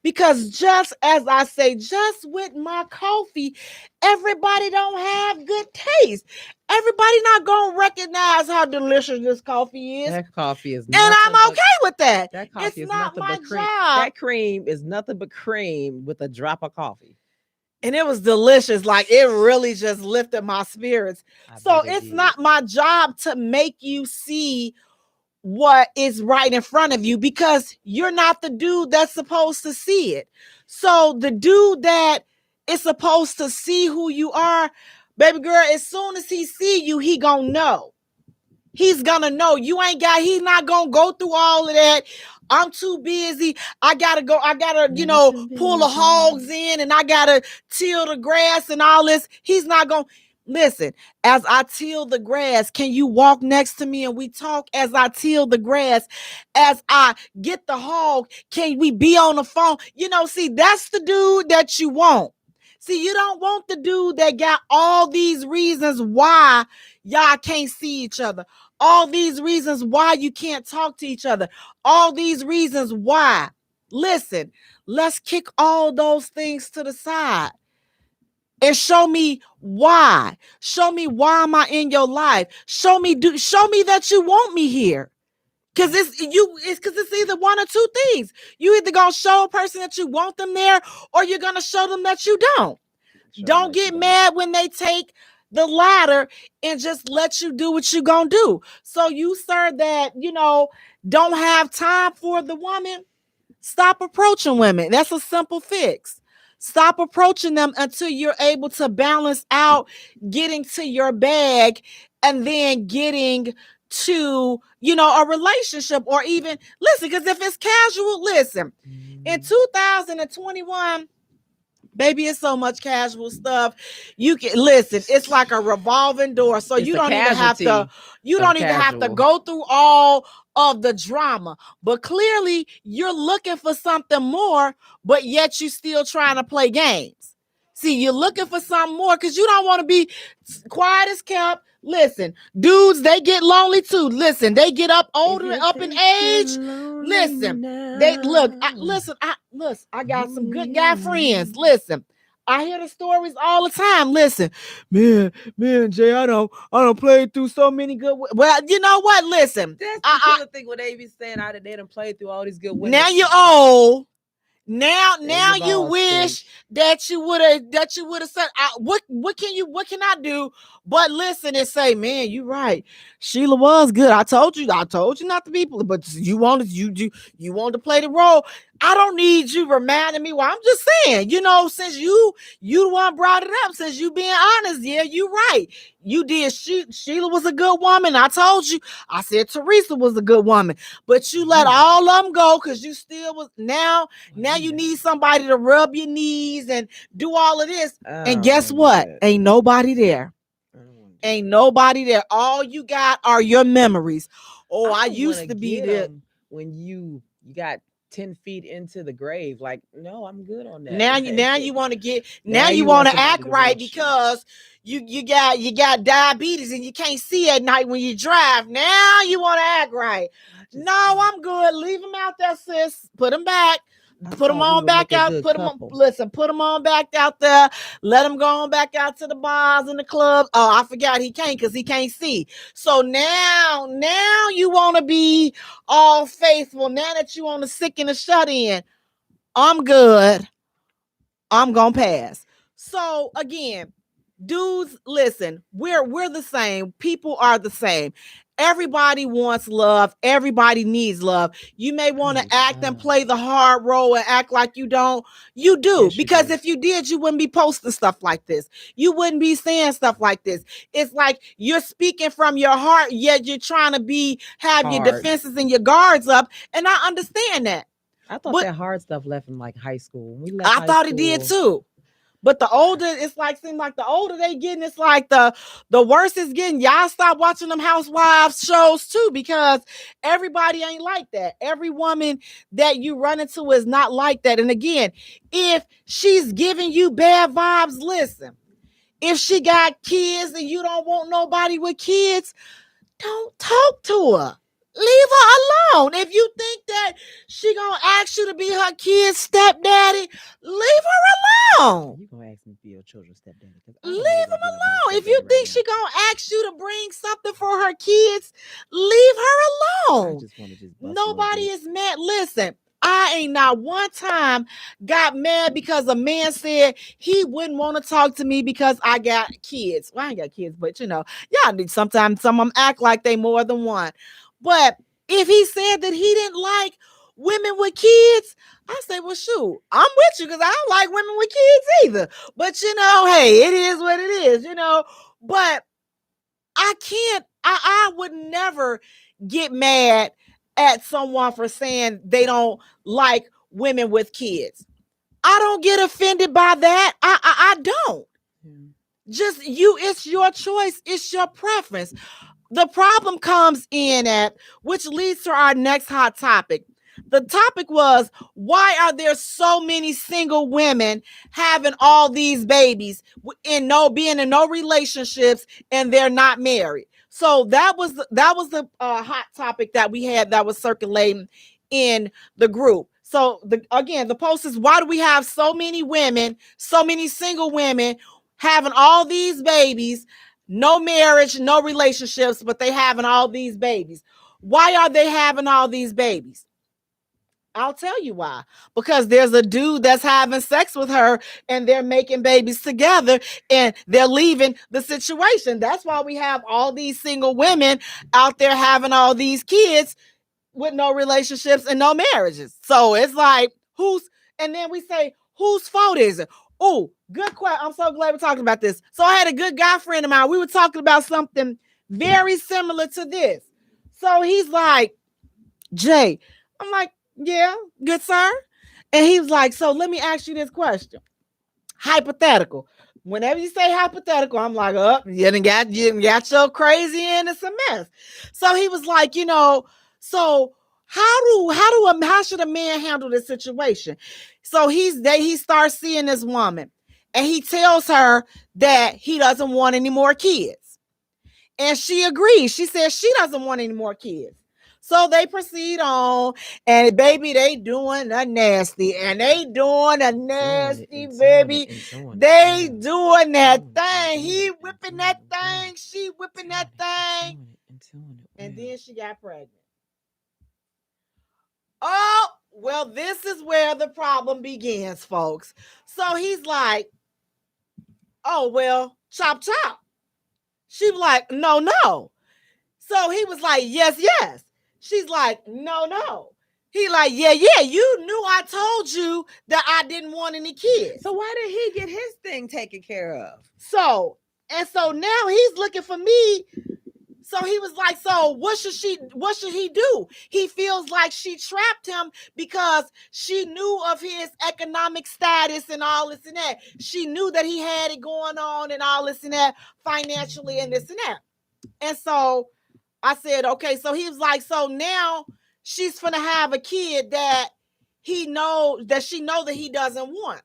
Because just as I say, just with my coffee, everybody don't have good taste. Everybody not going to recognize how delicious this coffee is. That coffee is, and I'm okay with that. That coffee it's is not nothing my but cream. job. That cream is nothing but cream with a drop of coffee. And it was delicious. Like, it really just lifted my spirits. So it's not my job to make you see what is right in front of you, because you're not the dude that's supposed to see it. So the dude that is supposed to see who you are, baby girl, as soon as he see you, he gonna know. He's gonna know. He's not gonna go through all of that. I'm too busy. I gotta, pull the hogs in, and I gotta till the grass and all this. He's not gonna listen. As I till the grass, can you walk next to me and we talk as I till the grass? As I get the hog, can we be on the phone? See, that's the dude that you want. See, you don't want the dude that got all these reasons why y'all can't see each other. All these reasons why you can't talk to each other. All these reasons why. Listen, let's kick all those things to the side and show me why. Show me why am I in your life? Show me that you want me here. Because it's either one or two things. You either gonna show a person that you want them there, or you're gonna show them that you don't. Don't get mad when they take the latter and just let you do what you gonna do. So you, sir, that don't have time for the woman, stop approaching women. That's a simple fix. Stop approaching them until you're able to balance out getting to your bag and then getting to, a relationship, or even listen, because if it's casual, listen, in 2021, baby, it's so much casual stuff. You can listen, it's like a revolving door. So you don't even have to go through all of the drama. But clearly you're looking for something more, but yet you still trying to play games. See, you're looking for something more because you don't want to be quiet as kept. Listen, dudes, they get lonely too. Listen, they get up older, up in age. Listen, I got some good guy friends. Listen, I hear the stories all the time. Listen, man, Jay, I don't play through so many good. Well, you know what? Listen, that's the thing when they be saying how they done played through all these good women. Now you're old. Now you wish that you would have said, what can I do? But listen and say, man, you're right. Sheila was good. I told you not to be, but you wanted to play the role. I don't need you reminding me. Well, I'm just saying, since you the one brought it up, since you being honest, yeah, you're right. You did. Sheila was a good woman. I told you. I said Teresa was a good woman, but you let all of them go because you still was. Now you need somebody to rub your knees and do all of this. And guess what? Ain't nobody there. Ain't nobody there. All you got are your memories. Oh, I used to be there. When you got 10 feet into the grave. Like, no, I'm good on that. Now you want to get you want to act right because you got diabetes and you can't see at night when you drive. Now you want to act right. No, I'm good. Leave them out there, sis. Put them back. Put them on back out. Put them on back out there. Let them go on back out to the bars and the clubs. Oh, I forgot he can't because he can't see. So now you want to be all faithful. Now that you on the sick and the shut in, I'm good. I'm gonna pass. So again, dudes, listen, we're the same. People are the same. Everybody wants love. Everybody needs love. You may want to act and play the hard role and act like you don't. You do. Yes, because if you did, you wouldn't be posting stuff like this. You wouldn't be saying stuff like this. It's like you're speaking from your heart, yet you're trying to have your defenses and your guards up. And I understand that. I thought that hard stuff left in like high school. I thought it did too. But the older, seems like the older they getting, it's like the worse it's getting. Y'all stop watching them housewives shows too, because everybody ain't like that. Every woman that you run into is not like that. And again, if she's giving you bad vibes, listen, if she got kids and you don't want nobody with kids, don't talk to her. Leave her alone. If you think that she gonna ask you to be her kid's stepdaddy, leave her alone. You gonna ask me to be your children's stepdaddy? Leave him alone. If you think she gonna ask you to bring something for her kids, leave her alone. Nobody is mad. Listen, I ain't not one time got mad because a man said he wouldn't want to talk to me because I got kids. Well, I ain't got kids, but y'all need sometimes some of them act like they more than one. But if he said that he didn't like women with kids, I say, well, shoot, I'm with you because I don't like women with kids either. But, hey, it is what it is, But I can't, I would never get mad at someone for saying they don't like women with kids. I don't get offended by that. I don't. Just it's your choice. It's your preference. The problem comes in which leads to our next hot topic. The topic was, why are there so many single women having all these babies and being in no relationships and they're not married? So that was the hot topic that we had that was circulating in the group. So the post is, why do we have so many women, so many single women having all these babies? No marriage, no relationships, but they having all these babies. Why are they having all these babies? I'll tell you why. Because there's a dude that's having sex with her and they're making babies together and they're leaving the situation. That's why we have all these single women out there having all these kids with no relationships and no marriages. So it's like, and then we say, whose fault is it? Oh, good question. I'm so glad we're talking about this. So I had a good guy friend of mine. We were talking about something very similar to this. So he's like, Jay, I'm like, yeah, good sir. And he was like, so let me ask you this question. Hypothetical. Whenever you say hypothetical, I'm like, you done got your crazy and it's a mess. So he was like, so how should a man handle this situation? So he starts seeing this woman and he tells her that he doesn't want any more kids. And she agrees. She says she doesn't want any more kids. So they proceed on, and baby, they doing a nasty, and they doing a nasty, baby. They doing that thing. He whipping that thing. She whipping that thing. And then she got pregnant. Oh, well, this is where the problem begins, folks. So he's like, oh, well, chop, chop. She was like, no. So he was like, yes. She's like, no. He like, yeah, you knew I told you that I didn't want any kids. So why did he get his thing taken care of? So now he's looking for me. So he was like, so what should he do? He feels like she trapped him because she knew of his economic status and all this and that. She knew that he had it going on and all this and that financially and this and that. And so I said, okay, so he was like, so now she's finna have a kid that she know that he doesn't want.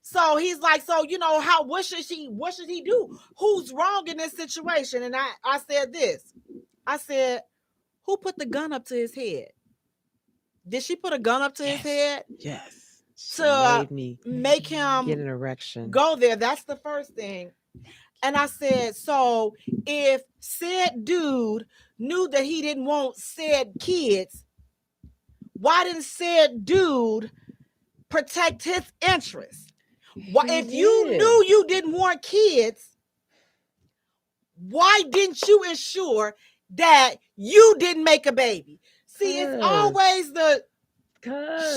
So he's like, so what should he do? Who's wrong in this situation? And I said this. I said, who put the gun up to his head? Did she put a gun up to his head? Yes. She To made me make him get an erection. go there. That's the first thing. And I said, so if said dude knew that he didn't want said kids, why didn't said dude protect his interests? If you knew you didn't want kids, why didn't you ensure that you didn't make a baby? See, it's always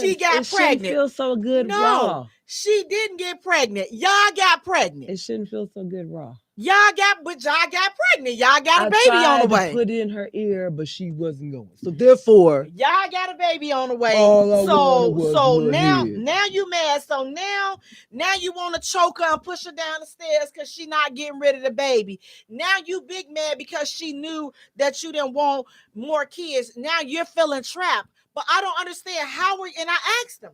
she got pregnant. Shouldn't feel so good raw. She didn't get pregnant. Y'all got pregnant. It shouldn't feel so good raw. Y'all got pregnant. Y'all got a baby on the way. I put it in her ear, but she wasn't going. So therefore, y'all got a baby on the way. So now you mad. So now you want to choke her and push her down the stairs because she not getting rid of the baby. Now you big mad because she knew that you didn't want more kids. Now you're feeling trapped. But I don't understand and I asked him,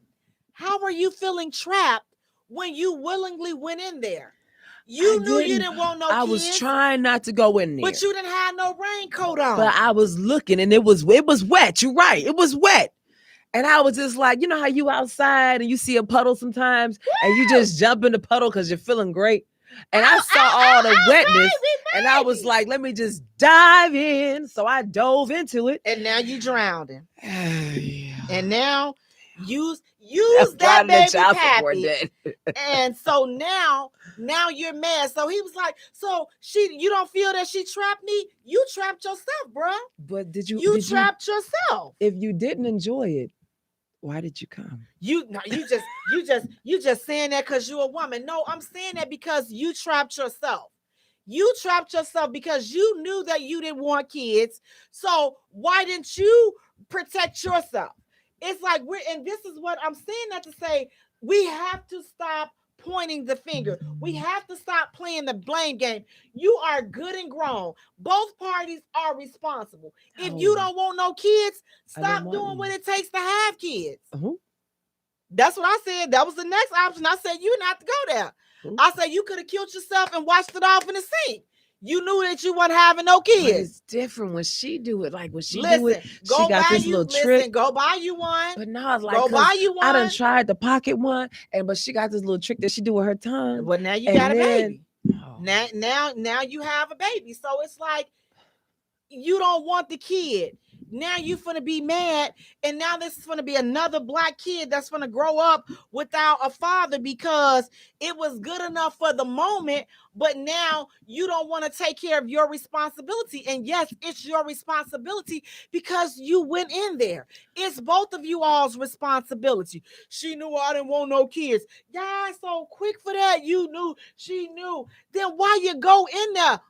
how are you feeling trapped when you willingly went in there? You knew you didn't want no kids. I was trying not to go in there. But you didn't have no raincoat on. But I was looking and it was wet. You're right. It was wet. And I was just like, you know how you outside and you see a puddle sometimes and you just jump in the puddle because you're feeling great. And I saw all the wetness and I was like, let me just dive in. So I dove into it. And now you drowning. And now use that baby pappy. And so now you're mad. So he was like, so you don't feel that she trapped me? You trapped yourself, bro. But you trapped yourself. If you didn't enjoy it, why did you come? You just saying that because you're a woman. No, I'm saying that because you trapped yourself. You trapped yourself because you knew that you didn't want kids. So why didn't you protect yourself? It's like and this is what I'm saying that to say, we have to stop pointing the finger. We have to stop playing the blame game. You are good and grown. Both parties are responsible. If you don't want no kids, stop doing what it takes to have kids. That's what I said. That was the next option. I said, you not to go there. I said, you could have killed yourself and washed it off in the sink. You knew that you wasn't having no kids. But it's different when she do it. Like when she do it, she got this little trick. Go buy you one. But no, it's like go buy you one. I done tried the pocket one, but she got this little trick that she do with her tongue. Well, now you got a baby. Now you have a baby. So it's like you don't want the kid. Now you finna be mad, and now this is finna be another black kid that's finna grow up without a father because it was good enough for the moment, but now you don't want to take care of your responsibility. And yes, it's your responsibility because you went in there. It's both of you all's responsibility. She knew I didn't want no kids. Y'all so quick for that. You knew, she knew. Then why you go in there?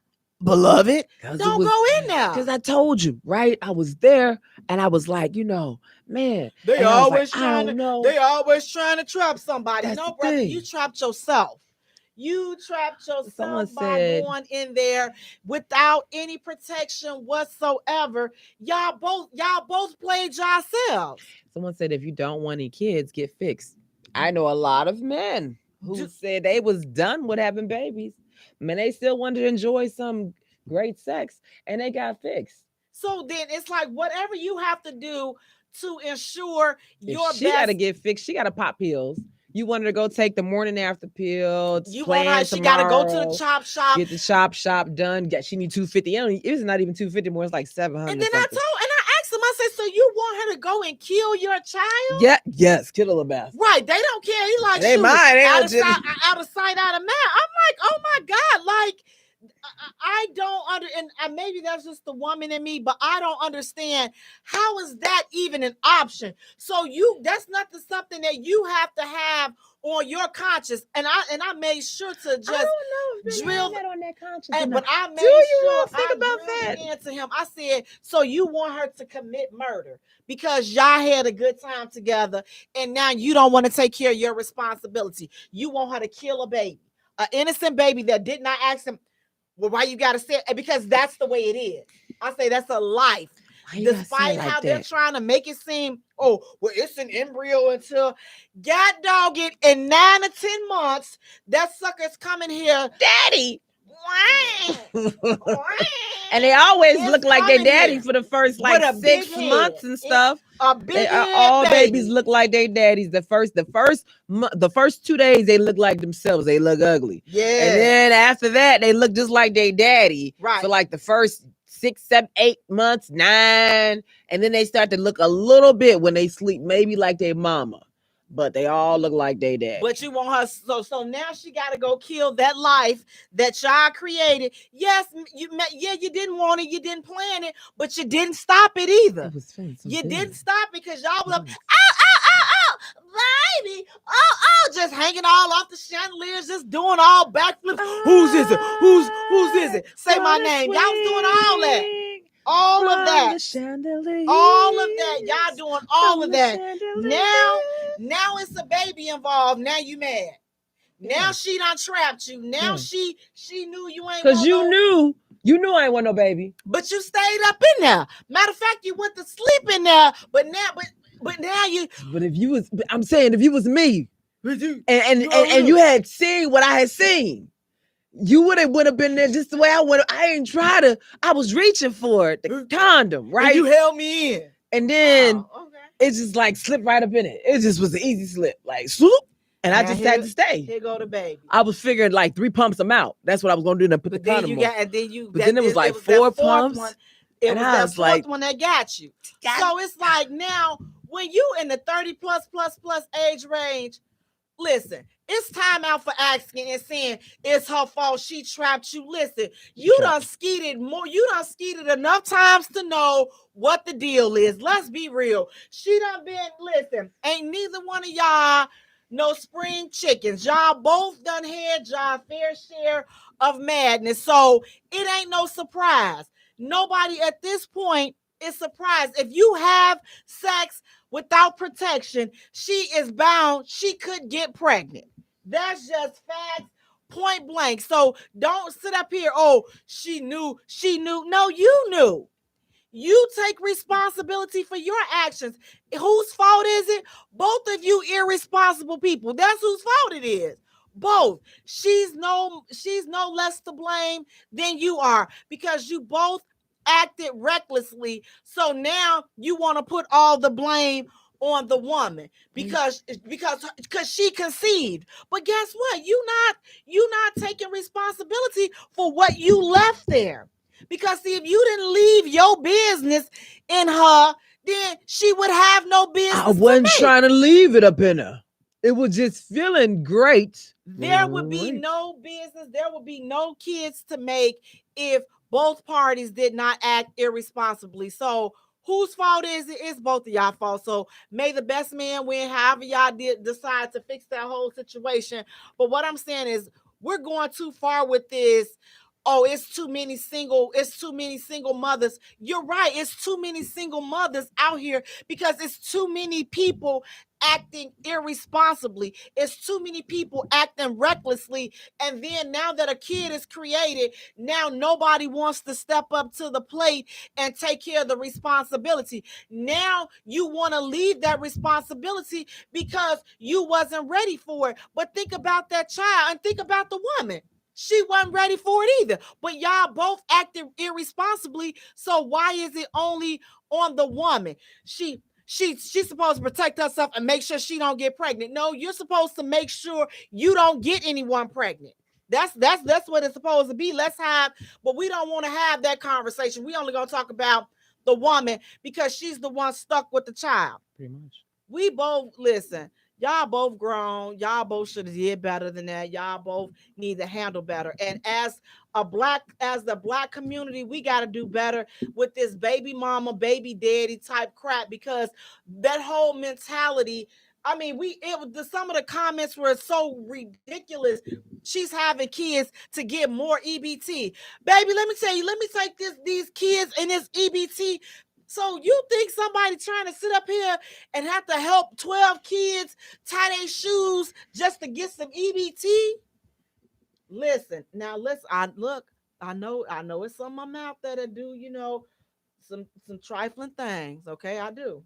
Beloved, don't go in there. Because I told you, right? I was there and I was like, man. They always trying to trap somebody. That's no, brother, you trapped yourself. You trapped yourself by going in there without any protection whatsoever. Y'all both played yourselves. Someone said, if you don't want any kids, get fixed. I know a lot of men who said they was done with having babies. Man, they still wanted to enjoy some great sex and they got fixed. So then it's like whatever you have to do to ensure she got to get fixed. She got to pop pills. You want her to go take the morning after pill. You want her, she got to go to the chop shop. Get the chop done. She need $250. It's not even $250 more. It's like $700. And then I asked him, I said, so you want her to go and kill your child? Yeah, yes, kill a little bastard. Right, they don't care. He like, they mine. They out of sight, out of mind. I'm like, oh my God, like, I don't and maybe that's just the woman in me, but I don't understand how is that even an option. So that's not something that you have to have on your conscience. And I made sure to just I don't know if drill that on that conscience. But I made sure think about that. Answer him. I said, so you want her to commit murder because y'all had a good time together, and now you don't want to take care of your responsibility. You want her to kill a baby, an innocent baby that did not ask him. Well, why you gotta say it? Because that's the way it is. I say that's a life. despite how they're trying to make it seem, oh, well, it's an embryo until, God dog it, in 9 or 10 months, that sucker's coming here, daddy. And they always look like their daddy for the first like 6 months and stuff. All babies look like their daddies. The first 2 days they look like themselves. They look ugly. Yeah. And then after that they look just like their daddy. Right. For like the first 6, 7, 8 months, 9, and then they start to look a little bit when they sleep, maybe like their mama. But they all look like they dad. But you want her, so now she got to go kill that life that y'all created. Yes, you didn't want it, you didn't plan it, but you didn't stop it either. You didn't stop it because y'all was like, baby, just hanging all off the chandeliers, just doing all backflips. Who's is it? Who's is it? Say my name. Y'all was doing all that. All of that. Y'all doing all of that. Now it's a baby involved. Now you mad. Now she done trapped you. Now she knew you ain't. Because you knew I ain't want no baby. But you stayed up in there. Matter of fact, you went to sleep in there. But now you. But if you was me, and you had seen what I had seen, you would have been there just the way I would. I ain't try to. I was reaching for it, the condom, right? And you held me in, and then it just like slipped right up in it. It just was an easy slip, like swoop, and now I just had to stay. Here go the baby. I was figuring like 3 pumps them out. That's what I was gonna do. To put the condom on. Then it was like 4 pumps. It was that fourth one that got you. So it's like now when you in the 30 plus age range, listen. It's time out for asking and saying it's her fault. She trapped you. Listen, you done skeeted more. You done skeeted enough times to know what the deal is. Let's be real. She done been, listen, ain't neither one of y'all no spring chickens. Y'all both done had y'all fair share of madness. So it ain't no surprise. Nobody at this point is surprised. If you have sex without protection, she is bound. She could get pregnant. That's just facts, point blank. So don't sit up here. Oh, she knew. No, you knew. You take responsibility for your actions. Whose fault is it? Both of you irresponsible people. That's whose fault it is. Both. She's no less to blame than you are because you both acted recklessly. So now you want to put all the blame on the woman because she conceived. But guess what? You not taking responsibility for what you left there. Because see, if you didn't leave your business in her, then she would have no business. I wasn't trying to leave it up in her. It was just feeling great. There would be no business. There would be no kids to make if both parties did not act irresponsibly. So whose fault is it? It's both of y'all fault. So may the best man win, however y'all decide to fix that whole situation. But what I'm saying is we're going too far with this. Oh, it's too many single mothers. You're right. It's too many single mothers out here because it's too many people acting irresponsibly. It's too many people acting recklessly. And then now that a kid is created, now nobody wants to step up to the plate and take care of the responsibility. Now you want to leave that responsibility because you wasn't ready for it. But think about that child and think about the woman. She wasn't ready for it either. But y'all both acted irresponsibly. So why is it only on the woman? She's supposed to protect herself and make sure she don't get pregnant. No, you're supposed to make sure you don't get anyone pregnant. That's what it's supposed to be. But we don't want to have that conversation. We only gonna talk about the woman because she's the one stuck with the child. Pretty much. We both listen. Y'all both grown. Y'all both should have did better than that. Y'all both need to handle better. And as the black community, we got to do better with this baby mama, baby daddy type crap because that whole mentality. I mean, some of the comments were so ridiculous. She's having kids to get more EBT. Baby, let me tell you, let me take these kids and this EBT. So you think somebody trying to sit up here and have to help 12 kids tie their shoes just to get some EBT? Listen, I know it's some of them out there that do, some trifling things. Okay, I do.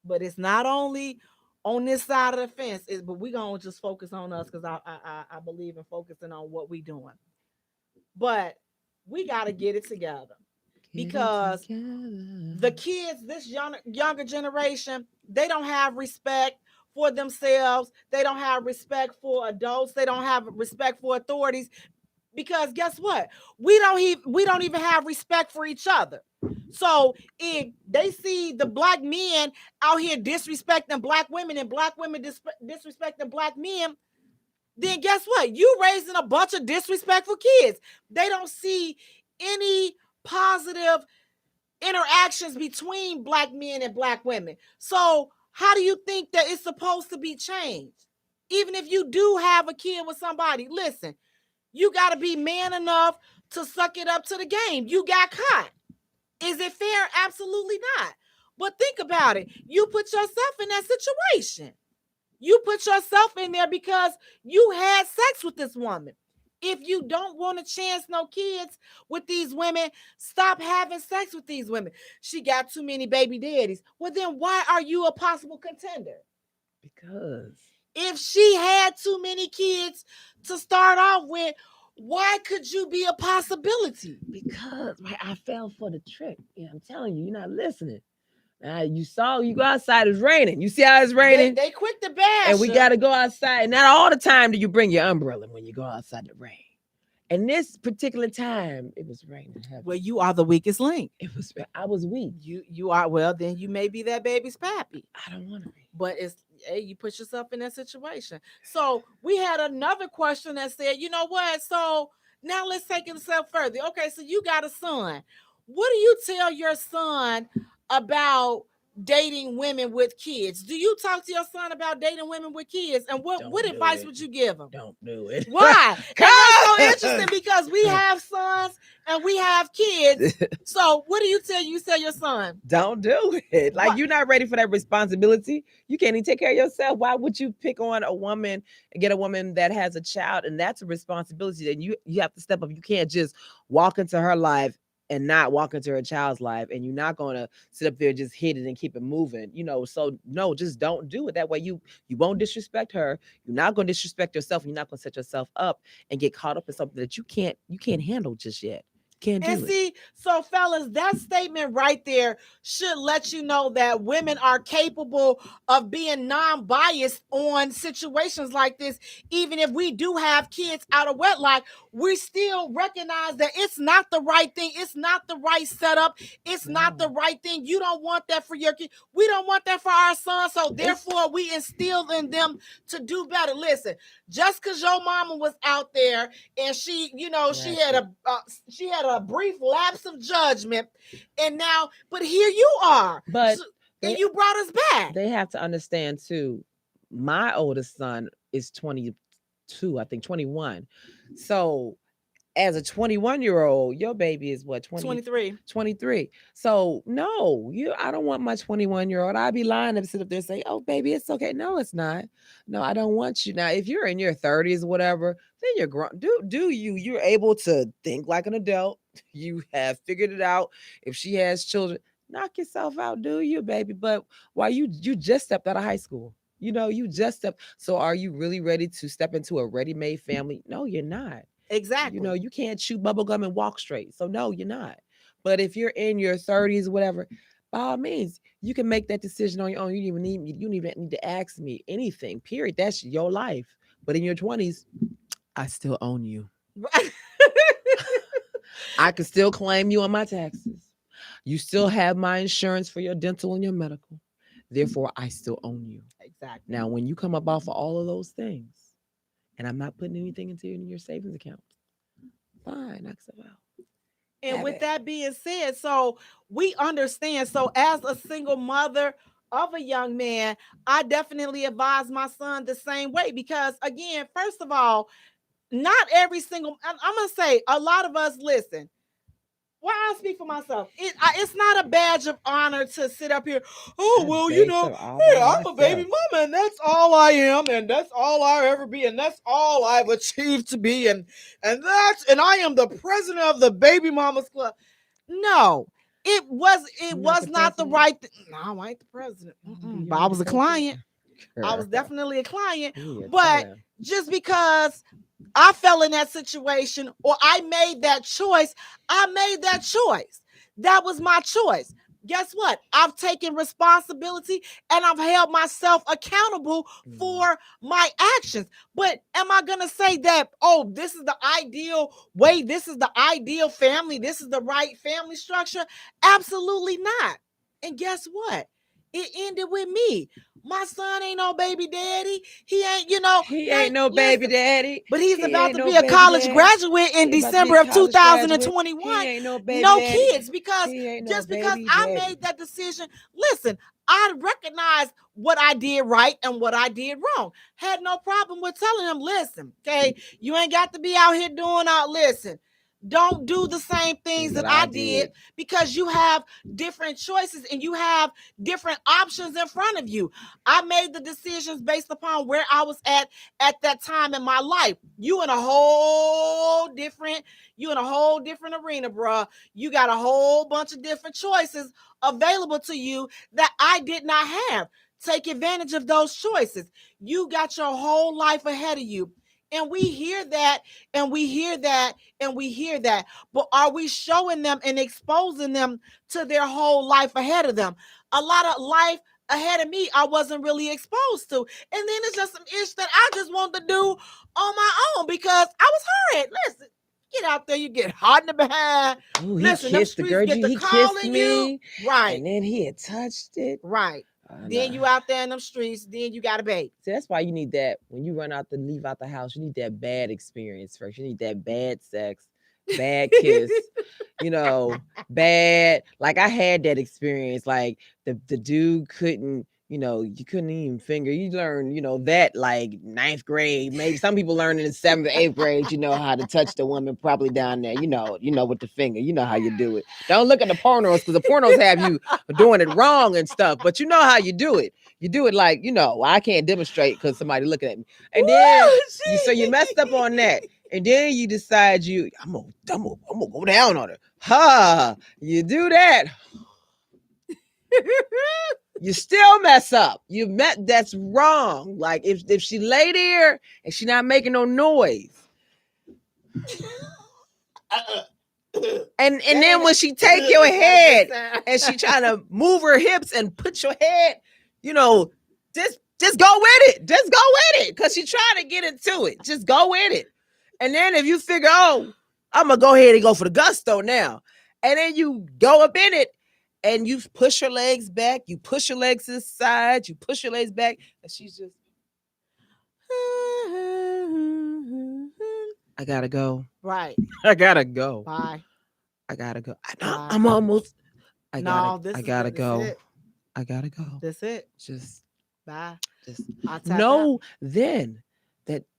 But it's not only on this side of the fence, but we gonna just focus on us because I believe in focusing on what we doing. But we gotta get it together because the kids, this younger generation, they don't have respect for themselves. They don't have respect for adults. They don't have respect for authorities because guess what? We don't even have respect for each other. So if they see the black men out here disrespecting black women and black women disrespecting black men, then guess what? You raising a bunch of disrespectful kids. They don't see any positive interactions between black men and black women. So how do you think that it's supposed to be changed? Even if you do have a kid with somebody, listen, you got to be man enough to suck it up to the game. You got caught. Is it fair? Absolutely not. But think about it. You put yourself in that situation. You put yourself in there because you had sex with this woman. If you don't want to chance no kids with these women, stop having sex with these women. She got too many baby daddies. Well, then why are you a possible contender? Because if she had too many kids to start off with, why could you be a possibility? Because I fell for the trick. Yeah, I'm telling you, you're not listening. You go outside, it's raining. You see how it's raining? They quick to bash. And we got to go outside. Not all the time do you bring your umbrella when you go outside the rain. And this particular time, it was raining heavy. Well, you are the weakest link. I was weak. You are. Well, then you may be that baby's pappy. I don't want to be. But you put yourself in that situation. So we had another question that said, you know what? So now let's take it a step further. Okay, so you got a son. What do you tell your son about dating women with kids? Do you talk to your son about dating women with kids? And what advice would you give him? Don't do it. Why? That's so interesting because we have sons and we have kids. So what do you tell your son? Don't do it. Like, you're not ready for that responsibility. You can't even take care of yourself. Why would you pick on a woman and get a woman that has a child? And that's a responsibility that you have to step up. You can't just walk into her life and not walk into her child's life, and you're not going to sit up there, just hit it and keep it moving, so no, just don't do it. That way you won't disrespect her. You're not going to disrespect yourself. You're not going to set yourself up and get caught up in something that you can't handle just yet. Can't do it. See, so fellas, that statement right there should let you know that women are capable of being non-biased on situations like this. Even if we do have kids out of wedlock, we still recognize that it's not the right thing. It's not the right setup. It's not the right thing. You don't want that for your kid. We don't want that for our sons. So therefore, we instill in them to do better. Listen, just because your mama was out there and she had a brief lapse of judgment, and now, but here you are. But and you brought us back. They have to understand too. My oldest son is 22, I think 21. So as a 21-year-old, your baby is what, 23. So no, I don't want my 21-year-old. I'd be lying to sit up there and say, oh baby, it's okay. No, it's not. No, I don't want you. Now, if you're in your 30s or whatever, then you're grown. You're able to think like an adult. You have figured it out. If she has children, knock yourself out, do you, baby? But why you just stepped out of high school? You just stepped. So are you really ready to step into a ready-made family? No, you're not. Exactly. You can't chew bubble gum and walk straight. So no, you're not. But if you're in your 30s, whatever, by all means, you can make that decision on your own. You don't even need to ask me anything, period. That's your life. But in your 20s, I still own you. I can still claim you on my taxes. You still have my insurance for your dental and your medical. Therefore, I still own you. Exactly. Now, when you come up off of all of those things, and I'm not putting anything into your savings account, fine, knock stuff out. And with that being said, so we understand. So as a single mother of a young man, I definitely advise my son the same way because, again, first of all, not every single, I'm going to say a lot of us, listen, well, I'll speak for myself. It's not a badge of honor to sit up here. Oh, well, I'm a baby mama and that's all I am. And that's all I'll ever be. And that's all I've achieved to be. And I am the president of the Baby Mamas Club. No, it was not the right no, I ain't the president. But I was a client. I was definitely a client. But just because I fell in that situation or I made that choice, that was my choice. Guess what? I've taken responsibility and I've held myself accountable for my actions. But am I going to say that, oh, this is the ideal way, this is the ideal family, this is the right family structure? Absolutely not. And guess what? It ended with me. My son ain't no baby daddy. He ain't, he ain't no baby daddy. But he's about to be a college graduate in December of 2021. He ain't no baby no daddy. Kids, because just because I made that decision. Listen, I recognize what I did right and what I did wrong. Had no problem with telling him, listen, okay, you ain't got to be out here doing all. Listen, don't do the same things that I did, because you have different choices and you have different options in front of you. I made the decisions based upon where I was at that time in my life. You in a whole different arena, bruh. You got a whole bunch of different choices available to you that I did not have. Take advantage of those choices. You got your whole life ahead of you. And we hear that, and we hear that, and we hear that. But are we showing them and exposing them to their whole life ahead of them? A lot of life ahead of me I wasn't really exposed to. And then it's just some ish that I just wanted to do on my own because I was hurried. Listen, get out there, you get hot in the behind. Ooh, he listen, kissed the girl. He kissed me. You. Right. And then he had touched it. Right. Then you out there in them streets, then you got a baby. See, that's why you need that when you leave out the house, you need that bad experience first. You need that bad sex, bad kiss, bad. Like I had that experience. Like the dude couldn't, you couldn't even finger. You learn, that like 9th grade. Maybe some people learn in the 7th or 8th grade, how to touch the woman probably down there, with the finger. You know how you do it. Don't look at the pornos because the pornos have you doing it wrong and stuff, but you know how you do it. You do it like, I can't demonstrate because somebody looking at me. And then, so you messed up on that. And then you decide I'm gonna go down on her. Ha! You do that. You still mess up. That's wrong. Like if she lay there and she not making no noise. And then when she take your head and she trying to move her hips and put your head, just go with it. Just go with it. Cause she trying to get into it. Just go with it. And then if you figure, I'm gonna go ahead and go for the gusto now. And then you go up in it. And you push your legs back, you push your legs to the side, you push your legs back, and she's just, I gotta go. Right. I gotta go. Bye. I gotta go. I'm almost. I gotta go. It. I gotta go. That's it. Just bye. Just know then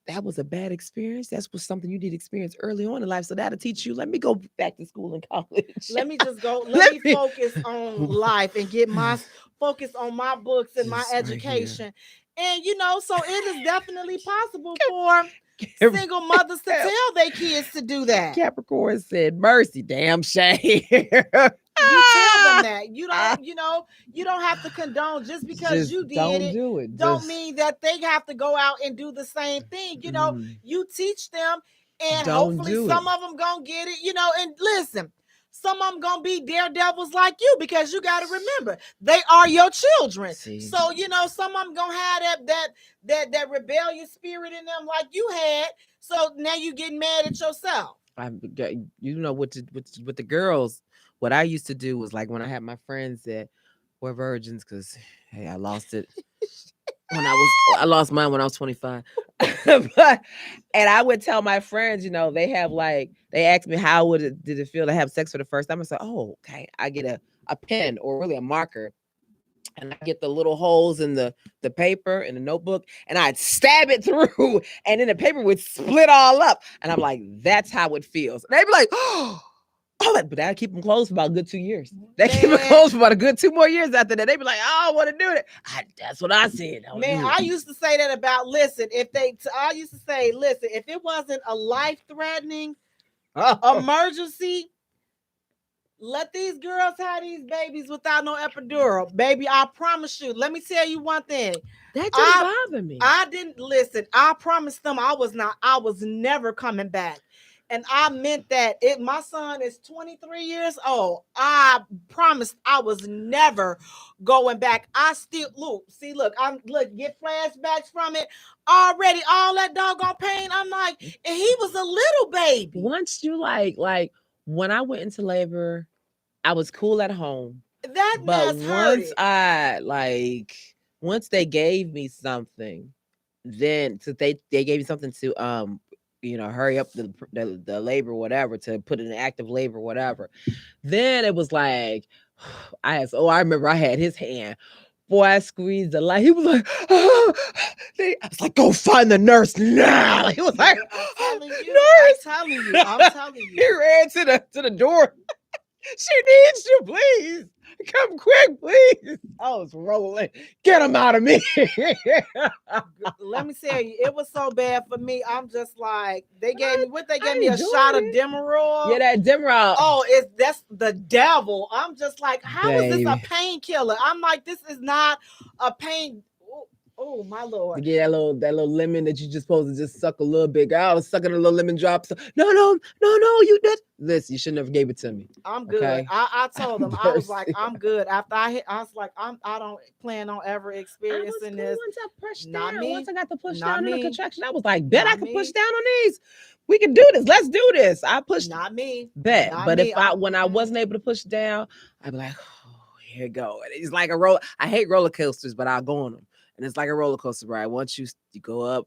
that was a bad experience. That was something you did experience early on in life. So that'll teach you. Let me go back to school and college. Let me just go. Let me focus on life and get my focus on my books and my education. And so it is definitely possible for single mothers to tell their kids to do that. Capricorn said, "Mercy, damn shame." You tell them that. You don't have to condone just because you did it. Don't mean that they have to go out and do the same thing. You teach them, and hopefully some of them gonna get it. And listen, some of them gonna be daredevils like you because you got to remember they are your children. So some of them gonna have that rebellious spirit in them like you had. So now you getting mad at yourself. With the girls. What I used to do was like when I had my friends that were virgins, because hey, I lost it I lost mine when I was 25. And I would tell my friends, they asked me did it feel to have sex for the first time? I said, oh, okay. I get a pen or really a marker, and I get the little holes in the paper and the notebook, and I'd stab it through, and then the paper would split all up. And I'm like, that's how it feels. And they'd be like, oh, but that'll keep them closed for about a good 2 years. They keep it closed for about a good 2 more years after that. They'd be like, I don't want to do it. That's what I said. I used to say that about, listen, if it wasn't a life-threatening emergency, Let these girls have these babies without no epidural. Baby, I promise you. Let me tell you one thing. That didn't I bother me. I didn't listen. I promised them I was never coming back. And I meant that. It my son is 23 years old. I promised I was never going back. I still look, get flashbacks from it already. All that doggone pain. I'm like, and he was a little baby. Once you like when I went into labor, I was cool at home. That But mess once they gave me something, then they gave me something to hurry up the labor, whatever, to put it in active labor, whatever. Then it was like I remember I had his hand. Boy, I squeezed the light. He was like, oh. I was like, go find the nurse now. He was like, I'm telling you, nurse. I'm telling you. He ran to the door. She needs you, please. Come quick, please. I was rolling. Get him out of me. Let me tell you, it was so bad for me. I'm just like, they gave me a shot of Demerol. Yeah, that Demerol. Oh, that's the devil. I'm just like, how is this a painkiller? I'm like, this is not a pain. Oh my Lord. Yeah, that little lemon that you just supposed to just suck a little bit. I was sucking a little lemon drops. No, you did. Listen, you should never gave it to me. I'm good. Okay? I told them, I was like, I'm good. After I was like, I don't plan on ever experiencing this. Once I pushed not down, me. once I got to push not down me. in the contraction, I was like, bet I can push down on these. We can do this. Let's do this. I pushed. Not me. Bet. Not but me. when I wasn't able to push down, I'd be like, oh, here you go. And it's like a roll. I hate roller coasters, but I'll go on them. And it's like a roller coaster ride. Once you go up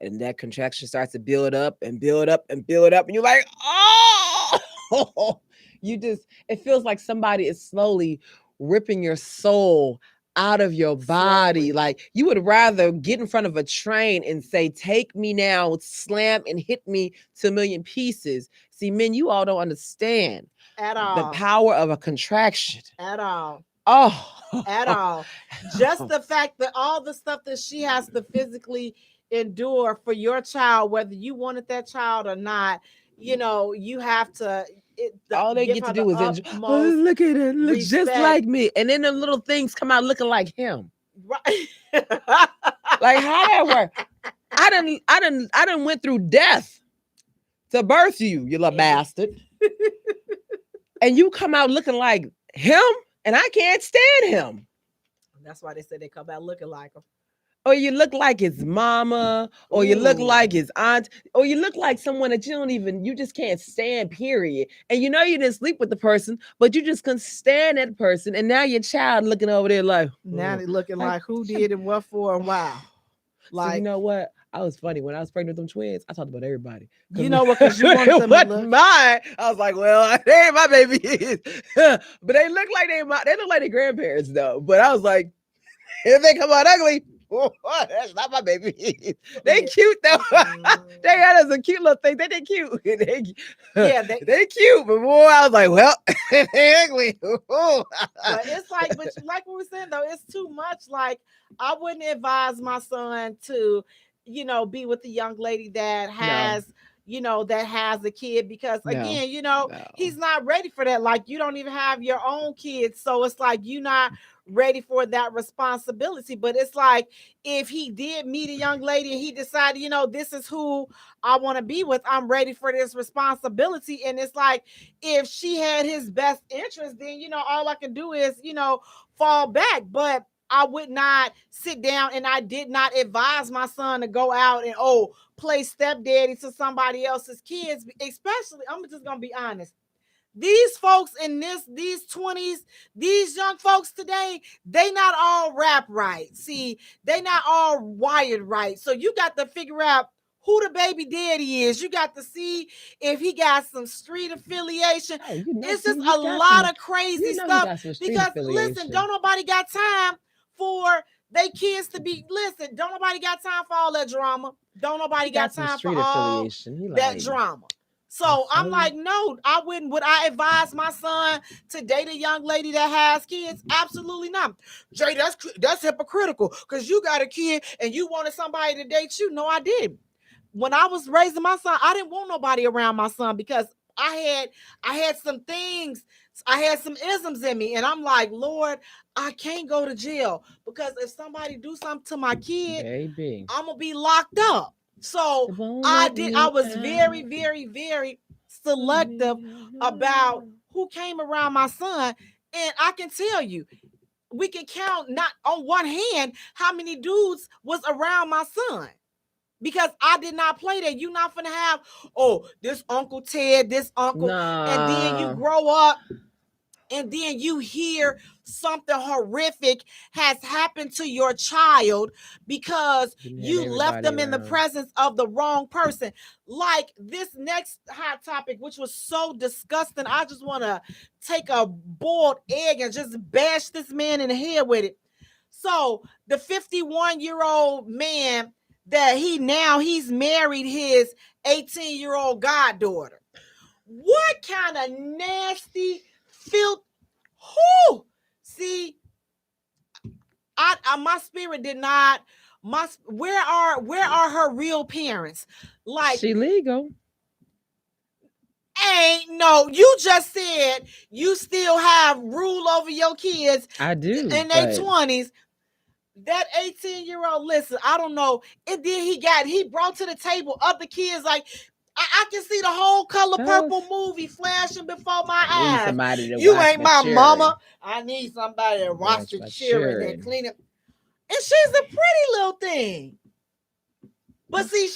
and that contraction starts to build up and build up and build up, and you're like, oh, it feels like somebody is slowly ripping your soul out of your body. Like you would rather get in front of a train and say, take me now, slam and hit me to a million pieces. See, men, you all don't understand at all the power of a contraction. At all. Oh, at all. Just the fact that all the stuff that she has to physically endure for your child, whether you wanted that child or not, you have to. All they get to do is enjoy. Oh, look at it, looks just like me, and then the little things come out looking like him. Right? Like how that work? I done went through death to birth you little bastard, and you come out looking like him. And I can't stand him. That's why they said they come out looking like him. Or you look like his mama, or you look like his aunt, or you look like someone that you just can't stand, period. And you didn't sleep with the person, but you just couldn't stand that person. And now your child looking over there like, now they looking like who did and what for and why. Like, so you know what? I was funny when I was pregnant with them twins. I talked about everybody. You know what? Because you wanted them to look. Mine. I was like, well, they ain't my babies, but they look like they look like their grandparents though. But I was like, if they come out ugly, that's not my baby. They cute though. They had us a cute little thing. They cute. They cute. But boy, I was like, well, they ugly. But it's like, but like we were saying though, it's too much. Like I wouldn't advise my son to, be with a young lady that has. That has a kid because again, he's not ready for that. Like you don't even have your own kids. So it's like you're not ready for that responsibility. But it's like if he did meet a young lady and he decided, this is who I want to be with, I'm ready for this responsibility. And it's like if she had his best interest, then all I can do is, fall back. But I would not sit down and I did not advise my son to go out and play stepdaddy to somebody else's kids, especially, I'm just gonna be honest. These folks in these 20s, these young folks today, they not all rap right. See, they not all wired right. So you got to figure out who the baby daddy is. You got to see if he got some street affiliation. It's just a lot of crazy stuff. Because listen, don't nobody got time for they kids to be, don't nobody got time for all that drama. Don't nobody got time for all that drama. So I'm like, no, I wouldn't. Would I advise my son to date a young lady that has kids? Absolutely not. Jay, that's hypocritical because you got a kid and you wanted somebody to date you. No, I didn't. When I was raising my son, I didn't want nobody around my son because I had some things, I had some isms in me, and I'm like, Lord, I can't go to jail because if somebody do something to my kid, baby, I'm gonna be locked up. So I was very, very, very selective about who came around my son. And I can tell you, we can count not on one hand how many dudes was around my son. Because I did not play that. You're not gonna have, oh, this Uncle Ted, this uncle, and then you grow up and then you hear something horrific has happened to your child because you left them in the presence of the wrong person. Like this next hot topic, which was so disgusting. I just want to take a boiled egg and just bash this man in the head with it. So the 51-year-old man that he's married his 18-year-old goddaughter. What kind of nasty filth? Who? See, my spirit did not. Where are her real parents? Like, she legal. Ain't no. You just said you still have rule over your kids. I do in their 20s. That 18-year-old, listen, I don't know. And then he brought to the table other kids. Like, I can see the whole Color Purple movie flashing before my eyes. You ain't my mama. I need somebody to watch the children and clean it. And she's a pretty little thing. But see,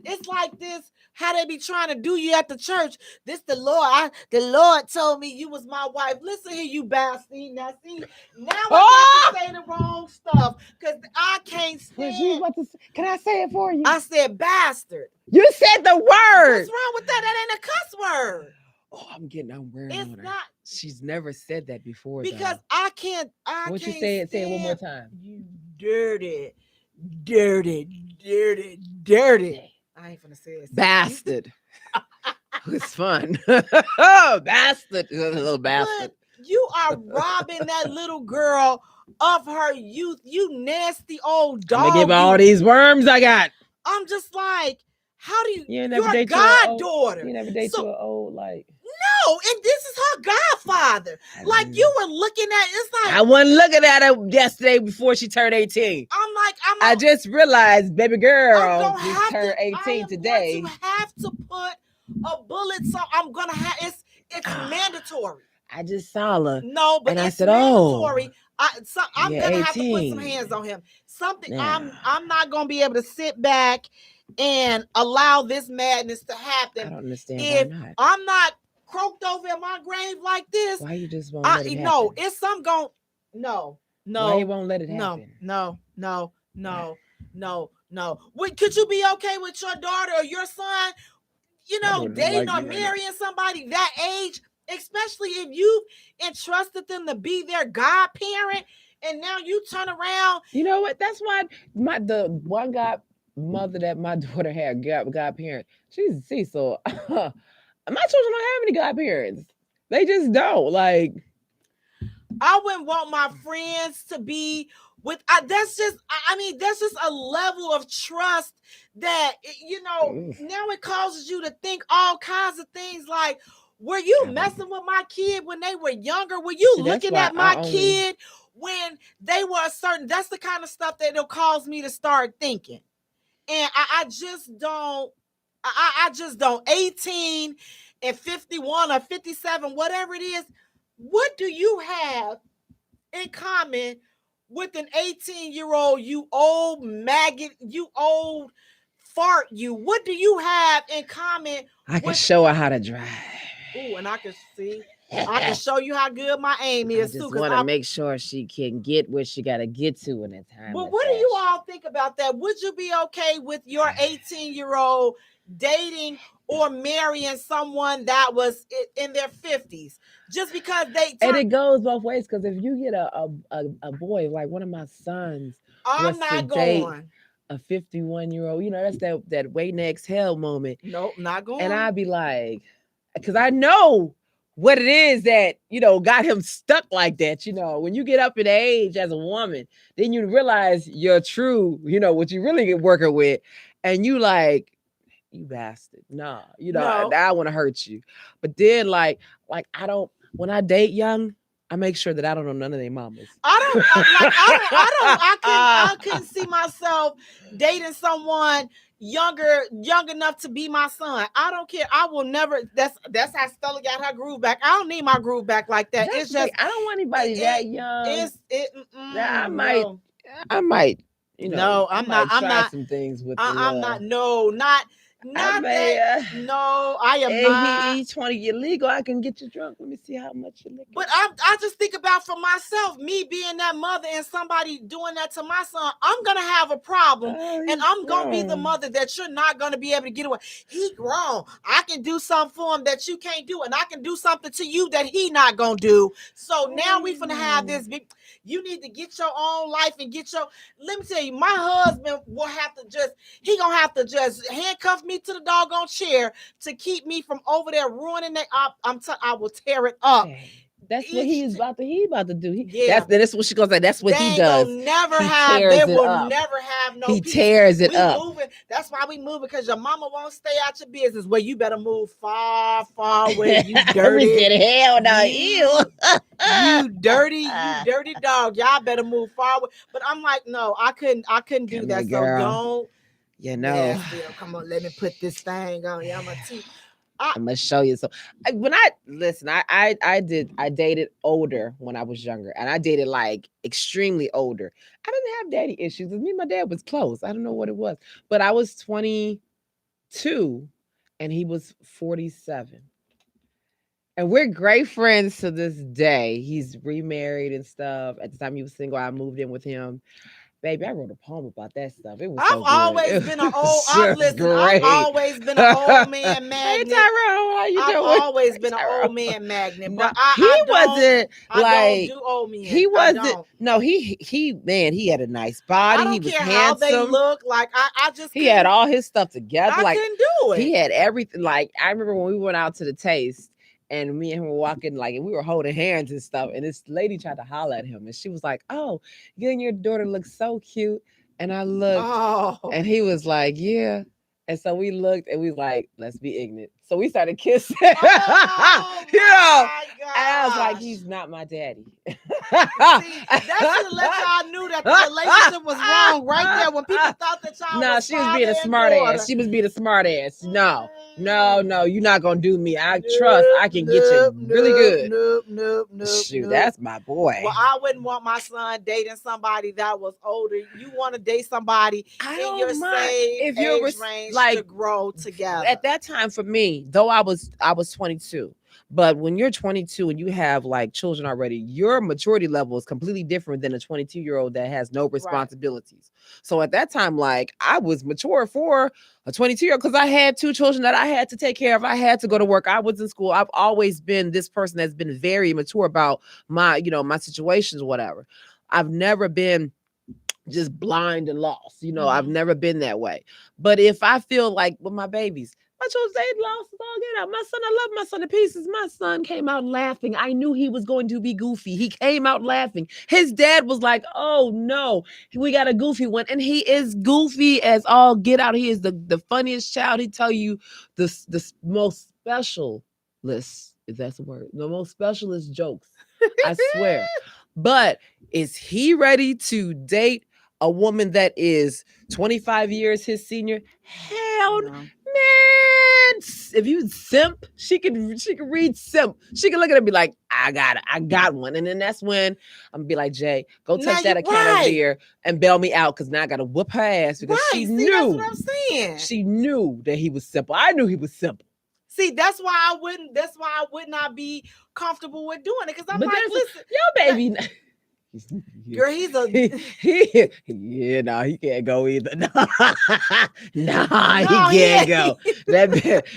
it's like this, how they be trying to do you at the church. This the Lord told me you was my wife. Listen here, you bastard. Now I got to say the wrong stuff because I can't stand. Can I say it for you? I said bastard. You said the word. What's wrong with that? That ain't a cuss word. Oh, I'm wearing it's on her. Not. She's never said that before. Because though. I can't. What you say? Say it one more time. You dirty. I ain't finna say it. Bastard. It's fun. Oh, bastard. A little bastard. But you are robbing that little girl of her youth. You nasty old dog. I'm gonna give all these worms I got. I'm just like, how do you? You never your date goddaughter. You never date to an old like. No, and this is her godfather. Like you were looking at, it's like I wasn't looking at her yesterday before she turned 18. I just realized, baby girl, just turned 18 today. You have to put a bullet. So I'm gonna have it's mandatory. I just saw her. No, but and it's I said, mandatory. I'm gonna 18. have to put some hands on him. Something I'm not gonna be able to sit back and allow this madness to happen. I don't understand if why not. I'm not croaked over in my grave like this. Why you just won't let it happen? No, it's some going. No. Why you won't let it happen? No. Wait, could you be okay with your daughter or your son, dating or marrying somebody that age, especially if you entrusted them to be their godparent, and now you turn around? You know what? That's why the one godmother that my daughter had, godparent, she's deceased, so. My children don't have any godparents. They just don't. Like, I wouldn't want my friends to be with. That's just a level of trust that now it causes you to think all kinds of things. Like, were you messing with my kid when they were younger? Were you looking at my kid when they were a certain? That's the kind of stuff that it'll cause me to start thinking, and I just don't. I just don't. 18 and 51 or 57, whatever it is, what do you have in common with an 18-year-old, you old maggot, you old fart, you? What do you have in common? I can show her how to drive. Ooh, and I can show you how good my aim is, I too. just want to make sure she can get where she got to get to in that time. But what do you all think about that? Would you be okay with your 18-year-old dating or marrying someone that was in their 50s just because and it goes both ways, because if you get a boy like one of my sons, I'm not going a 51-year-old, that's that wait next hell moment. Nope, not going. And I'd be like, because I know what it is that got him stuck like that. When you get up in age as a woman, then you realize your true, what you really get working with, and you like, you bastard. Nah, No. now I want to hurt you. But then like I don't, when I date young, I make sure that I don't know none of their mamas. I couldn't see myself dating someone young enough to be my son. I don't care. I will never. That's how Stella got her groove back. I don't need my groove back like that. That's It's just I don't want anybody that young. I might, no. I might, No, I'm might not. I'm try not. some things with. I'm not. No, not that. No, I am not. He 20 illegal. I can get you drunk. Let me see how much you lick. But I just think about for myself, me being that mother and somebody doing that to my son, I'm gonna have a problem, and I'm gonna be the mother that you're not gonna be able to get away. He grown. I can do something for him that you can't do, and I can do something to you that he not gonna do. So now we finna have this big. You need to get your own life and get your. Let me tell you, my husband will have to gonna have to just handcuff me to the doggone chair to keep me from over there ruining that. I will tear it up. That's what he's about to. He about to do. Yeah, that's what she gonna say. That's what he does. They will never have no. He peace. tears it up. Moving. That's why we move, because your mama won't stay out your business. Well, you better move far away. You dirty. Hell no, you dirty dog. Y'all better move far away. But I'm like, no, I couldn't do that. So don't. Come on, let me put this thing on. Yeah, I'm gonna show you. So when I dated older when I was younger, and I dated like extremely older. I didn't have daddy issues. Me and my dad was close. I don't know what it was, but I was 22 and he was 47. And we're great friends to this day. He's remarried and stuff. At the time he was single, I moved in with him. Baby, I wrote a poem about that stuff. It was I've always been an old man magnet. Hey Tyrone, how you doing? I've always been an old man magnet. But I don't do old men. He wasn't. No, he had a nice body. I don't he was care handsome. how they look. Like he had all his stuff together. I couldn't do it. He had everything. Like I remember when we went out to the Taste. And me and him were walking, like, and we were holding hands and stuff. And this lady tried to holler at him. And she was like, "Oh, you and your daughter look so cute." And I looked. And he was like, "Yeah." And so we looked and we was like, "Let's be ignorant." So we started kissing. And I was like, "He's not my daddy." See, that should have let y'all knew that the relationship was wrong right there when people thought that y'all was she was being a smart ass. She was being a smart ass. No, you're not gonna do me. I trust I can get you really good. Nope. Shoot, that's my boy. Well, I wouldn't want my son dating somebody that was older. You want to date somebody in your same age range to grow together. At that time for me, though I was 22. But when you're 22 and you have like children already, your maturity level is completely different than a 22-year-old that has no responsibilities. Right. So at that time, like I was mature for a 22-year-old because I had 2 children that I had to take care of. I had to go to work. I was in school. I've always been this person that's been very mature about my, my situations, whatever. I've never been just blind and lost. I've never been that way. But if I feel like with my babies, my children, they lost it all. Get out. My son, I love my son to pieces. My son came out laughing. I knew he was going to be goofy. He came out laughing. His dad was like, "Oh no, we got a goofy one." And he is goofy as all get out. He is the funniest child. He tell you the most specialist, if that's a word, the most specialist jokes. I swear. But is he ready to date a woman that is 25 years his senior? Hell no. Man, if you simp, she can read simp. She can look at it and be like, I got one. And then that's when I'm gonna be like, Jay, go touch that account over there and bail me out, because now I gotta whoop her ass, because she knew. That's what I'm saying. She knew that he was simple. I knew he was simple. See, that's why I would not be comfortable with doing it, because I'm like, listen, your baby. Girl, he's he can't go either. He can't go.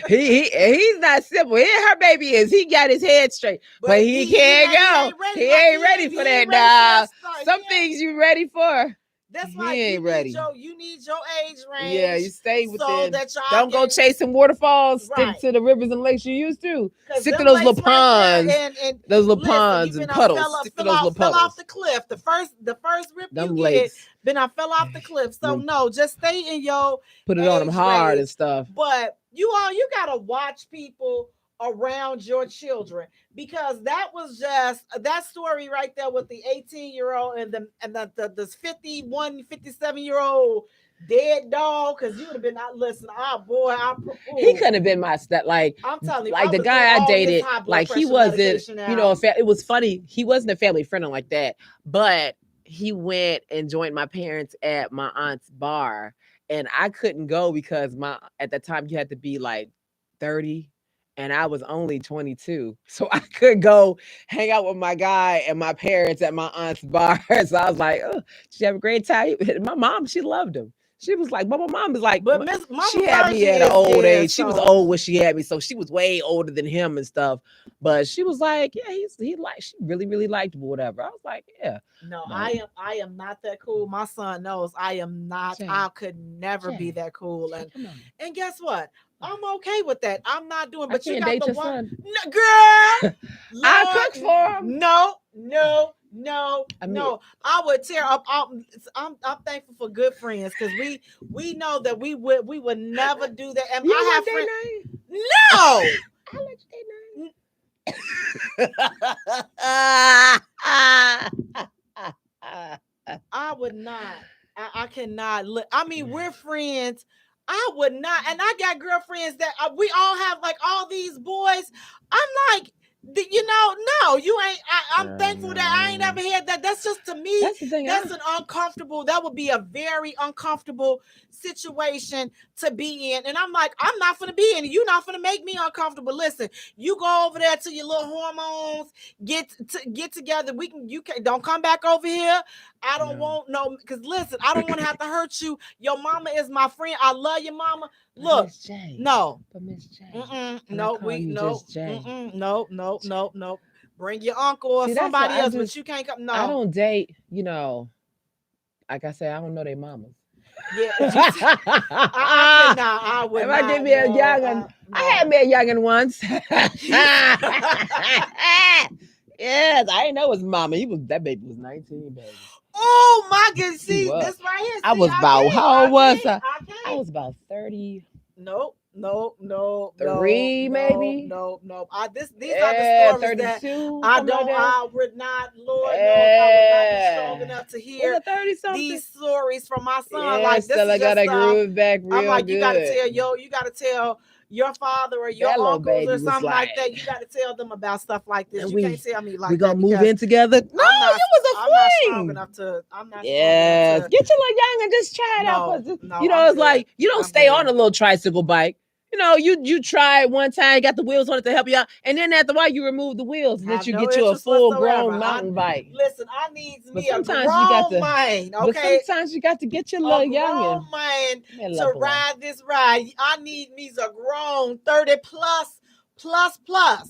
He's not simple. Her baby is. He got his head straight, but he can't go. He ain't ready for that, dog. Some things you ready for. That's He why ain't ready. you need your age range. Yeah, you stay within. So that y'all don't go chasing waterfalls. Right. Stick to the rivers and lakes you used to. 'Cause Stick to them those lakes little ponds. right there and those little listen, ponds you and been puddles. Stick to those little fell puddles. off the cliff. The first rip Them you lakes. get, I fell off the cliff. So Them- no, just stay in your Put it on them age hard range. and stuff. But you gotta watch people around your children, because that was just that story right there with the 18-year-old and the 51, 57-year-old dead dog, because you would have been out. Listen, boy, He couldn't have been my step. Like I'm telling you, like I the was guy on I all his dated, high blood like he pressure wasn't, medication you know, now. it was funny. He wasn't a family friend like that, but he went and joined my parents at my aunt's bar, and I couldn't go because at the time you had to be like 30. And I was only 22. So I could go hang out with my guy and my parents at my aunt's bar. So I was like, oh, she have a great time. My mom, she loved him. She was like, but my mom was like, but Miss Mama she had me at an old age. She was so- old when she had me. So she was way older than him and stuff. But she was like, yeah, she really, really liked him or whatever. I was like, yeah. No, But- I am not that cool. My son knows I am not. Jaye. I could never be Jaye. that cool. Come on. And guess what? I'm okay with that. I'm not doing. I But you can't got date the your one, son. No, girl. I Lord, cook for him. No. I mean- No. I would tear up. I'm thankful for good friends, because we know that we would never do that. And You I have want friends. their name? No. I'll let you I would not. I cannot. I mean, we're friends. I would not. And I got girlfriends that we all have, like all these boys. I'm like, no, you ain't. I'm thankful that I ain't ever had that. That's just, to me, That's the thing. that's an uncomfortable. That would be a very uncomfortable situation to be in. And I'm like, I'm not gonna be in it. You're not gonna make me uncomfortable. Listen, you go over there to your little hormones, get together. Don't come back over here. I don't want no, because listen, I don't want to have to hurt you. Your mama is my friend. I love your mama. Look, Miss Jaye. no. But Miss Jaye. No. Bring your uncle or See, that's what somebody I else, just- but you can't come. No, I don't date, like I said, I don't know their mamas. Yeah, I would If not. I give me a youngin, I had me a youngin once. Yes, I didn't know his mama. That baby was 19, baby. Oh my goodness! See was. this right here. I was about, how old was I? I was about 30. No. 3 maybe. No. These are the stories 32. that I something like that. I would not, Lord knows, I would not be strong enough to Was hear it 30 something? these stories from my son. Yeah, Like, this still I is gotta just groove back real I'm like, good. you gotta tell your father or your That little uncles baby or was something like that. like- You gotta tell them about stuff like this. And You can't tell me like we gonna that move because in together? No, I'm not- you was a I'm not strong fling. enough to. I'm not. Yes, Strong enough get your little young and just try it out. No, 'cause no, you know, I'm it's good. like you don't I'm stay good. on a little tricycle bike. You try it one time, got the wheels on it to help you out, and then after a while you remove the wheels, and then Have you no get you a interest full whatsoever. grown mountain bike. Listen, I need But me a grown sometimes you got to- man. But Okay, sometimes you got to get your a little grown youngin. man That to little boy. ride this ride. I need me a grown 30 plus. Not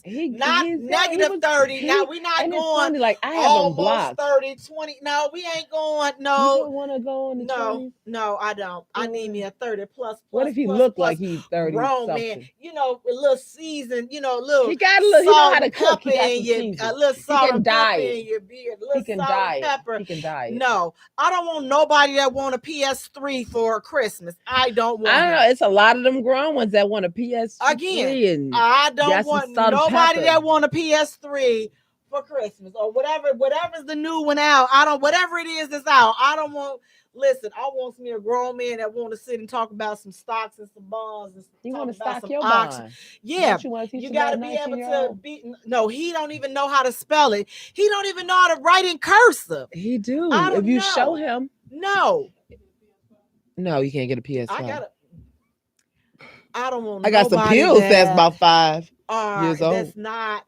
He's- negative he was- 30. he- Now we not and it's going funny, like I have them almost blocked. 30, 20. No, we ain't going. You No, don't want to go in the 20s? no, I don't. I need me a 30 plus. What if he plus, looked plus like he's 30 grown something? man? A little seasoned. Little. He got a little. He know salt how to and cook. He pepper got in some your, seasoning. a little salt can and pepper diet. in your beard. A He little can salt diet. and pepper. He can diet. No, I don't want nobody that want a PS3 for Christmas. I don't want. I don't know. that. It's a lot of them grown ones that want a PS3. Again, I don't got some want salt and nobody pepper. that want a PS3 for Christmas or whatever's the new one out. Whatever it is that's out. I don't want. Listen, I want me a grown man that want to sit and talk about some stocks and some bonds and You talk want to about stock some your options. bond. Yeah, Don't you want to teach you him got to that be able to 19-year-old? be. No, he don't even know how to spell it. He don't even know how to write in cursive. He do. I don't If you know. show him. No, No, you can't get a PS5. I don't want. I got some nobody pills that's about 5 years old. That's not.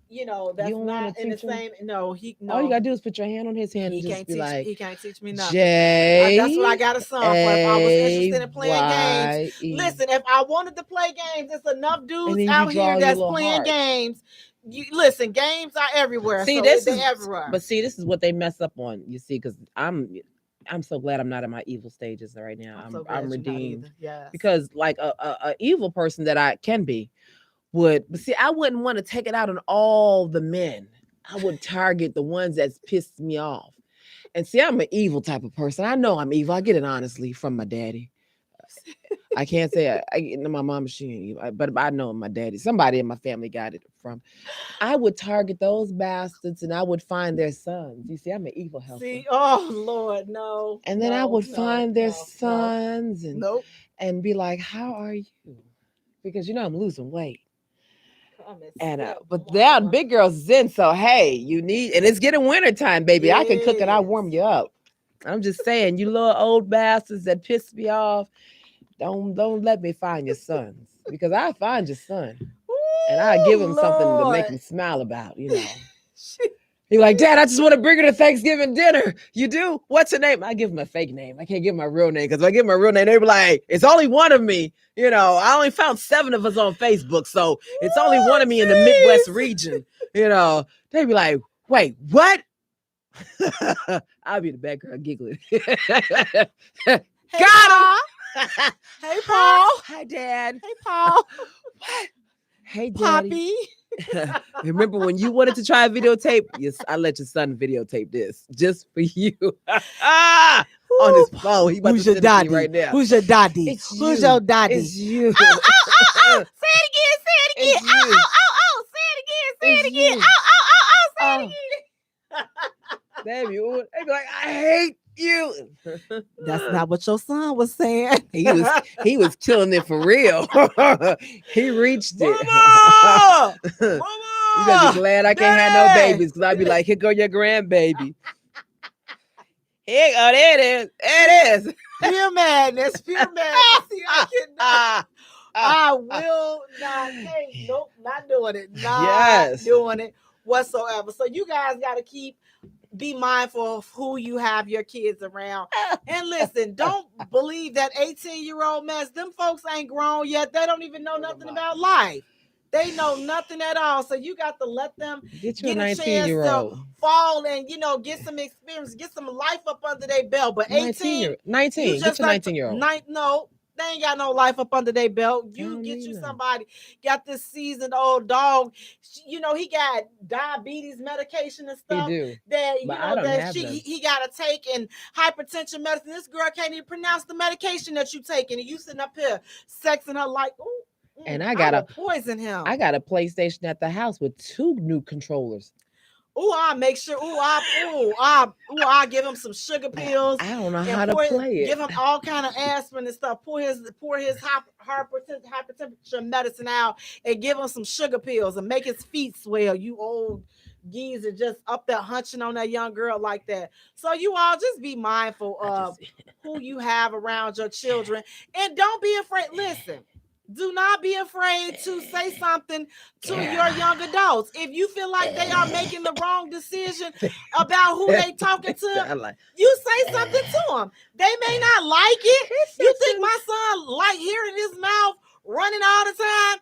That's You don't wanna not in the teach him? same. No, he. No, All you gotta do is put your hand on his hand he and just can't be teach. like, He can't teach me nothing. Jaye. That's what I got a son for. If I was interested in playing games. A-Y-E. Listen, if I wanted to play games, there's enough And dudes then you out draw here your that's little playing heart. games. Listen, games are everywhere. See, so this they're is everywhere. But see, this is what they mess up on. You see, because I'm so glad I'm not in my evil stages right now. I'm so glad I'm you're not redeemed either. Yes. because like a evil person that I can be but see, I wouldn't want to take it out on all the men. I would target the ones that's pissed me off. And see, I'm an evil type of person. I know I'm evil. I get it honestly from my daddy. I can't say my mom, she ain't evil, but I know my daddy. Somebody in my family got it from. I would target those bastards and I would find their sons. You see, I'm an evil helper. See, oh Lord, no. And then I would find their sons Nope. and be like, "How are you?" Because I'm losing weight. And but now big girls is in, so hey, you need, and it's getting winter time, baby. I can cook and I'll warm you up. I'm just saying, you little old bastards that piss me off, don't let me find your sons because I find your son. And I give him something to make him smile about, He's like, Dad, I just want to bring her to Thanksgiving dinner. You do? What's her name? I give him a fake name. I can't give him my real name because if I give him my real name, they be like, it's only one of me. I only found 7 of us on Facebook, so it's only one of me in the Midwest region. They be like, wait, what? I'll be the bad girl giggling. Hey, Got him. Hey, Paul. Hi, Dad. Hey, Paul. What? Hey, Daddy. Poppy. Remember when you wanted to try a videotape? Yes, I let your son videotape this just for you. On his phone. He about Who's to your send it to daddy? you right now. Who's your daddy? It's Who's you. your daddy? It's you. Oh. Say it again. Say it again. It's you. Oh. Say it again. Say it It's again. you. Oh. Say it again. Damn you. They be like, I hate you. That's not what your son was saying. He was killing it for real. He reached it. Mama! You gotta be glad I can't have no babies because I'd be like, here go your grandbaby. Here, oh, there it is. There it is. Pure madness. Pure madness. See, I cannot. I will not. Hey, nope, not doing it. Not doing it whatsoever. So you guys got to be mindful of who you have your kids around. And listen, don't believe that 18-year-old mess. Them folks ain't grown yet. They don't even know nothing about life. They know nothing at all. So you got to let them get a chance to fall and, get some experience, get some life up under their belt. But 19, 19, you just get your 19-year-old. No, they ain't got no life up under their belt. You get you somebody, got this seasoned old dog. He got diabetes medication and stuff. He do. That but I don't have he got to take and hypertension medicine. This girl can't even pronounce the medication that you taking, and you sitting up here sexing her like, ooh. And I got poison him. I got a PlayStation at the house with 2 new controllers. I make sure. I give him some sugar pills. I don't know how to play it. Give him all kind of aspirin and stuff. Pour his hypertension medicine out and give him some sugar pills and make his feet swell. You old geezer just up there hunching on that young girl like that. So you all just be mindful of who you have around your children and don't be afraid. Listen. Do not be afraid to say something to your young adults. If you feel like they are making the wrong decision about who they talking to, you say something to them. They may not like it. You think my son like hearing his mouth running all the time?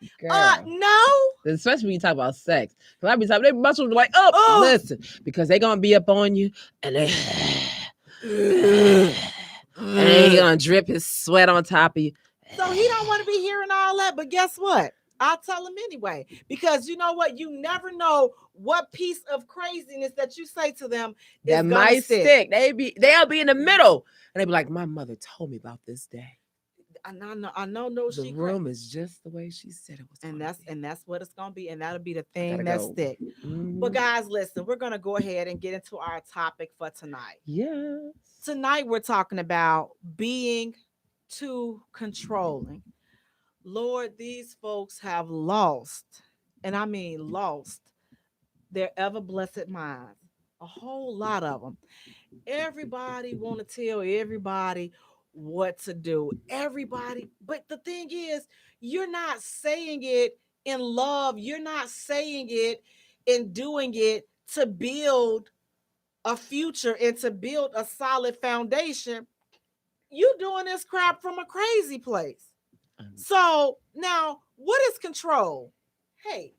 No. Especially when you talk about sex. Because I be talking, they must be like, listen, because they gonna be up on you and they ain't gonna drip his sweat on top of you. So he don't want to be hearing all that, but guess what? I'll tell him anyway, because you know what? You never know what piece of craziness that you say to them is that might stick. They'll be in the middle, and they be like, "My mother told me about this day." I know. The room is just the way she said it was, and that's what it's gonna be, and that'll be the thing that stick. Mm-hmm. But guys, listen, we're gonna go ahead and get into our topic for tonight. Yes. Tonight we're talking about being too controlling. Lord, these folks have lost, and I mean lost, their ever blessed minds. A whole lot of them. Everybody want to tell everybody what to do. Everybody, but the thing is, you're not saying it in love. You're not saying it and doing it to build a future and to build a solid foundation. You doing this crap from a crazy place. So now, what is control? Hey,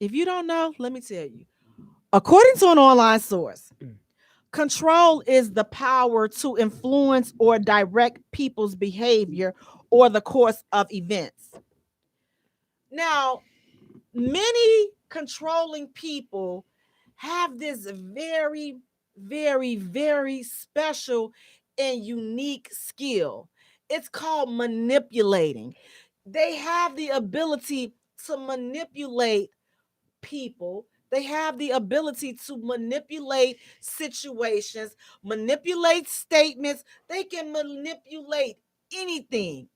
if you don't know, let me tell you. According to an online source, Control is the power to influence or direct people's behavior or the course of events. Now, many controlling people have this very, very, very special and unique skill. It's called manipulating. They have the ability to manipulate people. They have the ability to manipulate situations, manipulate statements. They can manipulate anything.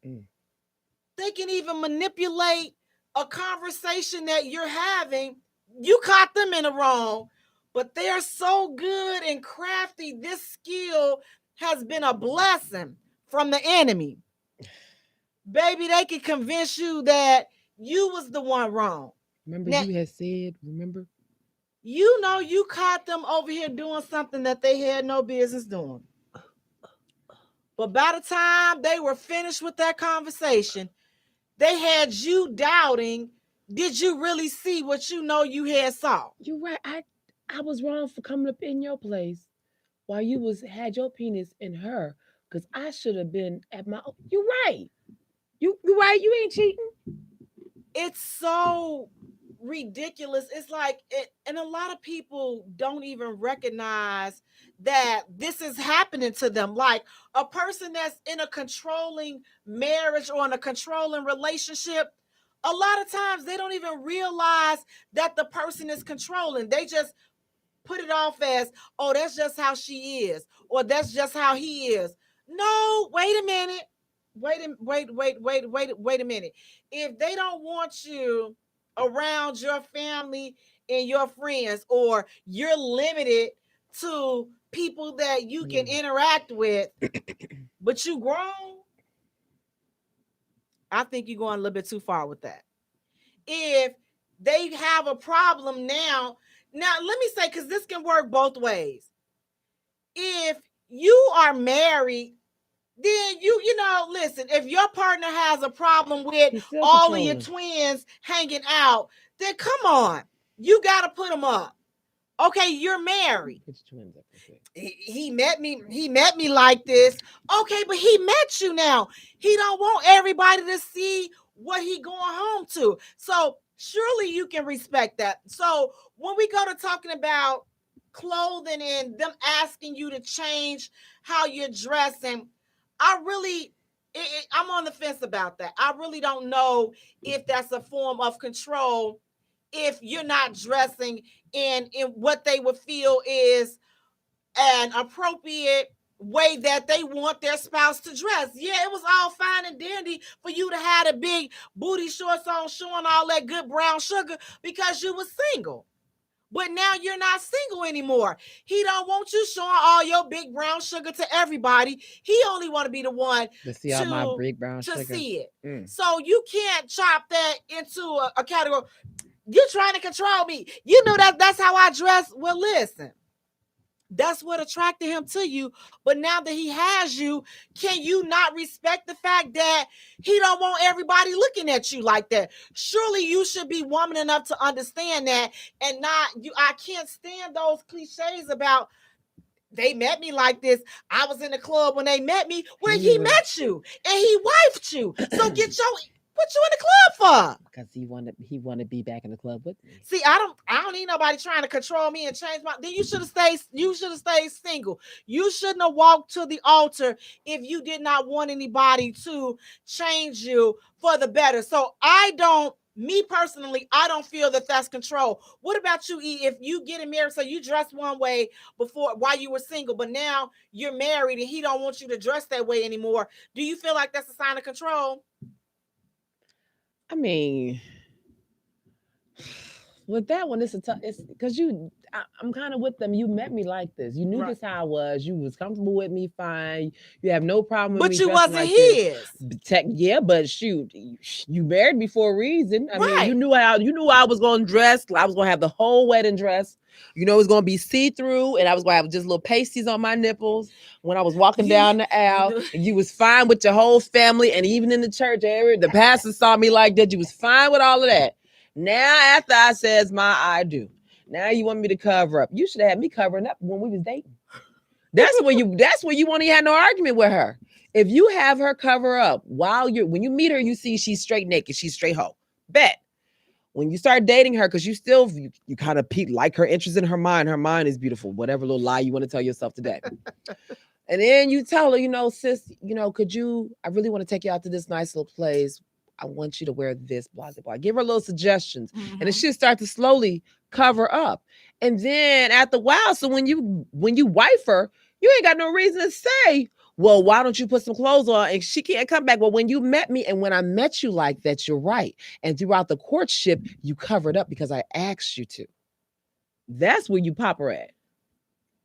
They can even manipulate a conversation that you're having. You caught them in the wrong, but they are so good and crafty. This skill has been a blessing from the enemy. Baby, they can convince you that you was the one wrong. Remember, Now, you had said, remember? you know you caught them over here doing something that they had no business doing. But by the time they were finished with that conversation, they had you doubting, did you really see what you know you had saw? You're right. I was wrong for coming up in your place while you had your penis in her, because I should have been at my. You're right. You're right. You ain't cheating. It's so ridiculous. It's like and a lot of people don't even recognize that this is happening to them. Like a person that's in a controlling marriage or in a controlling relationship, a lot of times they don't even realize that the person is controlling. They just put it off as, oh, that's just how she is, or that's just how he is. No, wait a minute. Wait a minute. If they don't want you around your family and your friends, or you're limited to people that you can interact with, but you grown, I think you're going a little bit too far with that. If they have a problem now let me say, because this can work both ways. If you are married, then you know, listen, if your partner has a problem with all of your twins hanging out, then come on, you got to put them up. Okay, you're married. He met me like this. Okay, but he met you now. He don't want everybody to see what he going home to. So surely you can respect that. So when we go to talking about clothing and them asking you to change how you're dressing, I'm on the fence about that. I really don't know if that's a form of control if you're not dressing in what they would feel is an appropriate way that they want their spouse to dress. Yeah, it was all fine and dandy for you to have a big booty shorts on showing all that good brown sugar because you were single. But now you're not single anymore. He don't want you showing all your big brown sugar to everybody. He only want to be the one to see all my big brown sugar. See it. So you can't chop that into a category. You're trying to control me. You know that's how I dress. Well, listen. That's what attracted him to you. But now that he has you, can you not respect the fact that he don't want everybody looking at you like that? Surely you should be woman enough to understand that and not you. I can't stand those cliches about they met me like this. I was in the club when they met me. Well, he met you and he wifed you. So get your what you in the club for? Because he want to be back in the club with me. See, I don't need nobody trying to control me and change my. Then you should have stayed single. You shouldn't have walked to the altar if you did not want anybody to change you for the better. So me personally, I don't feel that that's control. What about you, E? If you getting married, so you dressed one way before while you were single, but now you're married and he don't want you to dress that way anymore. Do you feel like that's a sign of control? I mean, with that one, it's because I'm kind of with them. You met me like this. You knew this how I was. You was comfortable with me, fine. You have no problem with me. But you wasn't his. Yeah, but shoot, you married me for a reason. I mean, you knew I was going to dress. I was going to have the whole wedding dress. You know, it was going to be see-through, and I was going to have just little pasties on my nipples when I was walking down the aisle. And you was fine with your whole family, and even in the church area, the pastor saw me like that. You was fine with all of that. Now, after I says I do. Now you want me to cover up. You should have had me covering up when we was dating. That's when you won't even have no argument with her. If you have her cover up when you meet her, you see she's straight naked, she's straight hoe. Bet. When you start dating her, because you kind of like her interest in her mind is beautiful, whatever little lie you want to tell yourself today. And then you tell her, sis, I really want to take you out to this nice little place. I want you to wear this, blah, blah, blah. Give her little suggestions. Mm-hmm. And then she'll start to slowly cover up. And then after a while, so when you wife her, you ain't got no reason to say, well, why don't you put some clothes on? And she can't come back. Well, when you met me and when I met you like that, you're right. And throughout the courtship, you covered up because I asked you to. That's where you pop her at.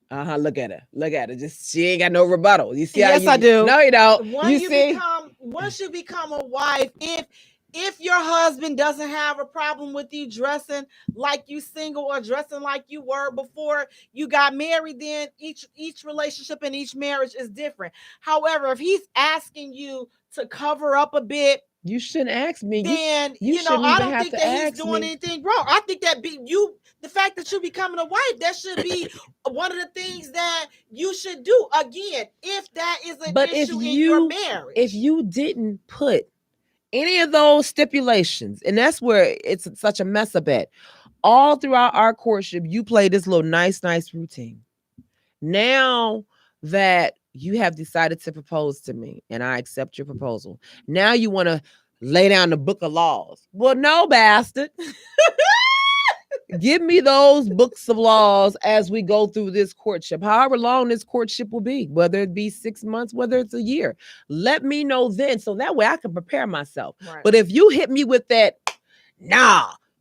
Look at her. Just she ain't got no rebuttal. You see? Yes, I do. No, you don't. Once you become a wife, if your husband doesn't have a problem with you dressing like you single or dressing like you were before you got married, then each relationship and each marriage is different. However, if he's asking you to cover up a bit, you shouldn't ask me. Then I don't think that he's doing anything wrong. I think that the fact that you're becoming a wife, that should be one of the things that you should do. Again, if that is an issue in your marriage. If you didn't put any of those stipulations, and that's where it's such a mess up at. All throughout our courtship, you play this little nice routine. Now that you have decided to propose to me and I accept your proposal, now you want to lay down the book of laws. Well, no, bastard. Give me those books of laws as we go through this courtship, however long this courtship will be, whether it be 6 months, whether it's a year. Let me know then, so that way I can prepare myself. Right. But if you hit me with that,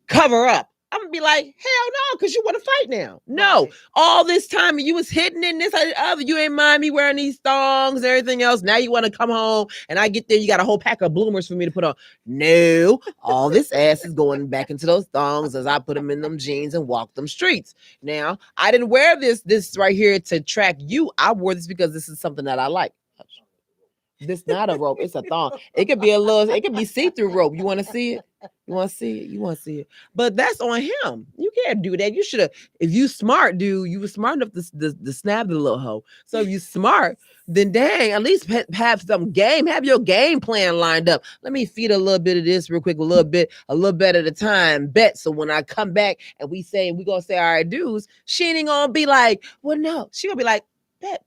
cover up, I'm gonna be like, hell no, because you want to fight now. No, right. All this time you was hitting in this other, you ain't mind me wearing these thongs and everything else. Now you want to come home and I get there, you got a whole pack of bloomers for me to put on. No, all this ass is going back into those thongs as I put them in them jeans and walk them streets. Now, I didn't wear this right here to track you. I wore this because this is something that I like. This not a rope, it's a thong. It could be see-through rope. You want to see it? You want to see it. But that's on him. You can't do that. You should have, if you smart, dude, you were smart enough to snap the little hoe. So if you smart, then dang, at least have some game. Have your game plan lined up. Let me feed a little bit of this real quick, a little bit at a time. Bet. So when I come back and we gonna say all right, dudes, she ain't gonna be like, well, no. She gonna be like,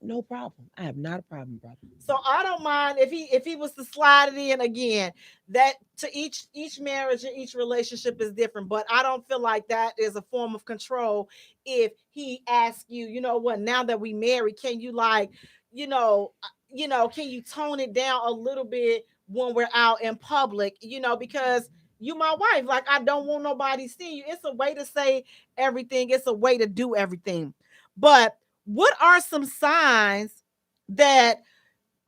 no problem. I have not a problem, brother. So I don't mind if he was to slide it in again. That to each marriage and each relationship is different, but I don't feel like that is a form of control. If he asks you, you know what, now that we married, can you can you tone it down a little bit when we're out in public? Because you my wife. Like, I don't want nobody seeing you. It's a way to say everything. It's a way to do everything. But what are some signs that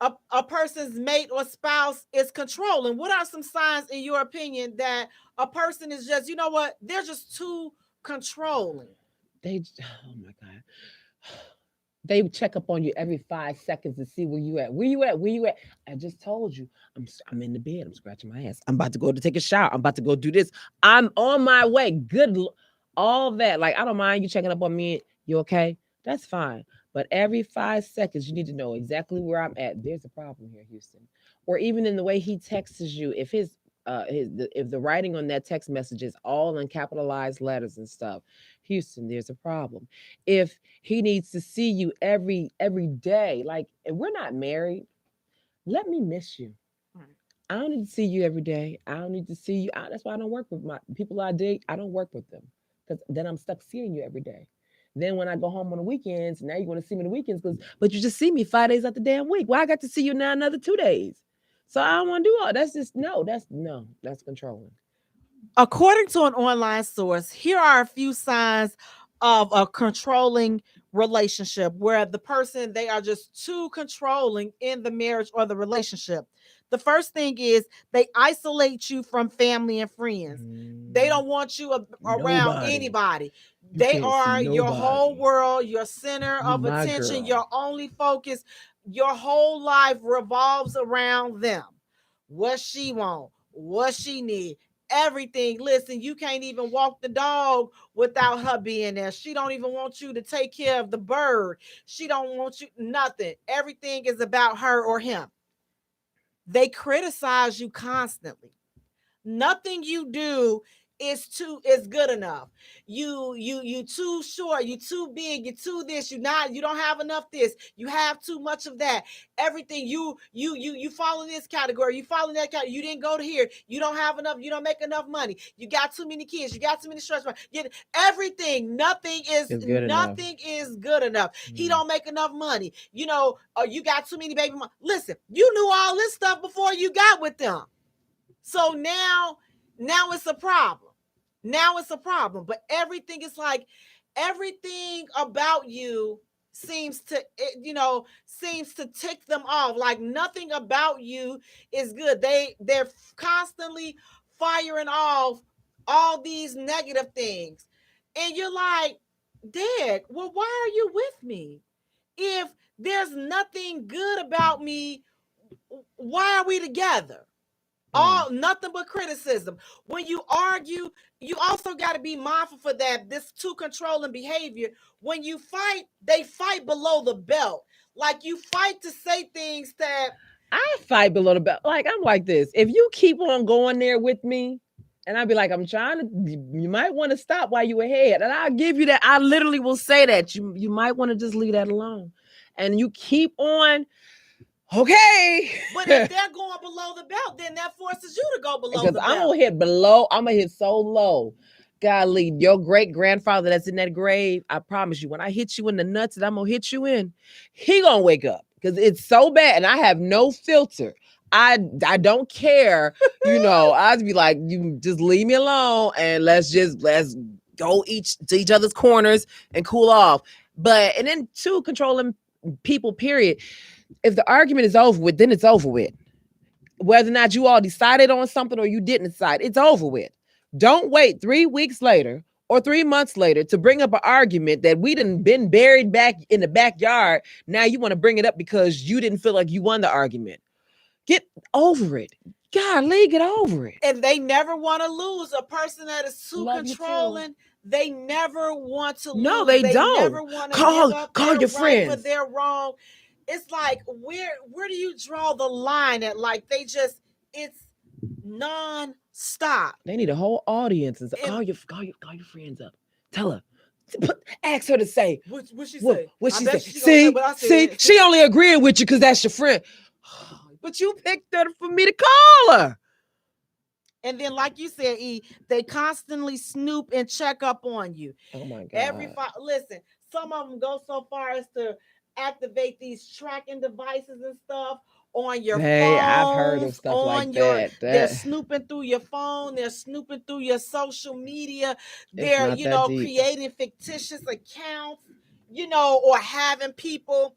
a person's mate or spouse is controlling? What are some signs, in your opinion, that a person is just, they're just too controlling? Oh my God. They check up on you every 5 seconds to see where you at. Where you at? I just told you, I'm in the bed. I'm scratching my ass. I'm about to go to take a shower. I'm about to go do this. I'm on my way. All that. Like, I don't mind you checking up on me. You okay? That's fine. But every 5 seconds, you need to know exactly where I'm at. There's a problem here, Houston. Or even in the way he texts you, if if the writing on that text message is all in capitalized letters and stuff, Houston, there's a problem. If he needs to see you every day, like, and we're not married, let me miss you. Right. I don't need to see you every day. I don't need to see you. That's why I don't work with my people I date. I don't work with them because then I'm stuck seeing you every day. Then when I go home on the weekends, now you want to see me on the weekends, but you just see me 5 days out the damn week. Well, I got to see you now another 2 days. So I don't want to do all that's just that's controlling. According to an online source, here are a few signs of a controlling relationship where the person, they are just too controlling in the marriage or the relationship. The first thing is they isolate you from family and friends. They don't want you around anybody. They are your whole world, your center of attention, your only focus. Your whole life revolves around them. What she want, what she need. everything. Listen, you can't even walk the dog without her being there. She don't even want you to take care of the bird. She don't want you nothing. Everything is about her or him. They criticize you constantly. Nothing you do is good enough. You too short, you too big, you too this, you don't have enough this, you have too much of that. Everything you fall in this category, you fall in that category, you didn't go to here, you don't have enough, you don't make enough money, you got too many kids, you got too many stress. Everything, nothing is good enough. He don't make enough money, you got too many baby mom. Listen, you knew all this stuff before you got with them. So now it's a problem. Now it's a problem. But everything is like, everything about you seems to tick them off. Like nothing about you is good. They're constantly firing off all these negative things. And you're like, Dad, well, why are you with me? If there's nothing good about me, why are we together? All nothing but criticism. When you argue, you also got to be mindful for that. This too controlling behavior. When you fight, they fight below the belt. Like you fight to say things that I fight below the belt. Like I'm like this. If you keep on going there with me, and I'd be like, I'm trying to. You might want to stop while you ahead, and I'll give you that. I literally will say that you might want to just leave that alone, and you keep on. Okay. But if they're going below the belt, then that forces you to go below the belt. Because I'm going to hit below. I'm going to hit so low. Golly, your great-grandfather that's in that grave, I promise you, when I hit you in the nuts that I'm going to hit you in, he going to wake up. Because it's so bad. And I have no filter. I don't care. I'd be like, you just leave me alone and let's go to each other's corners and cool off. And then two, controlling people, period. If the argument is over with, then it's over with. Whether or not you all decided on something or you didn't decide, it's over with. Don't wait 3 weeks later or 3 months later to bring up an argument that we done been buried back in the backyard. Now you want to bring it up because you didn't feel like you won the argument. Get over it. Golly, get over it. And they never want to lose. A person that is too controlling, they never want to lose. No, they don't. Never want to call your friends. But they're wrong. It's like, where do you draw the line at? Like it's non-stop. They need a whole audience and call your friends up. Tell her. Ask her to say. What she say? What she say? See, she only agreeing with you because that's your friend. But you picked her for me to call her. And then, like you said, they constantly snoop and check up on you. Oh my God. Listen, some of them go so far as to activate these tracking devices and stuff on your phone. I've heard of stuff like that. They're snooping through your phone. They're snooping through your social media. They're, creating fictitious accounts, or having people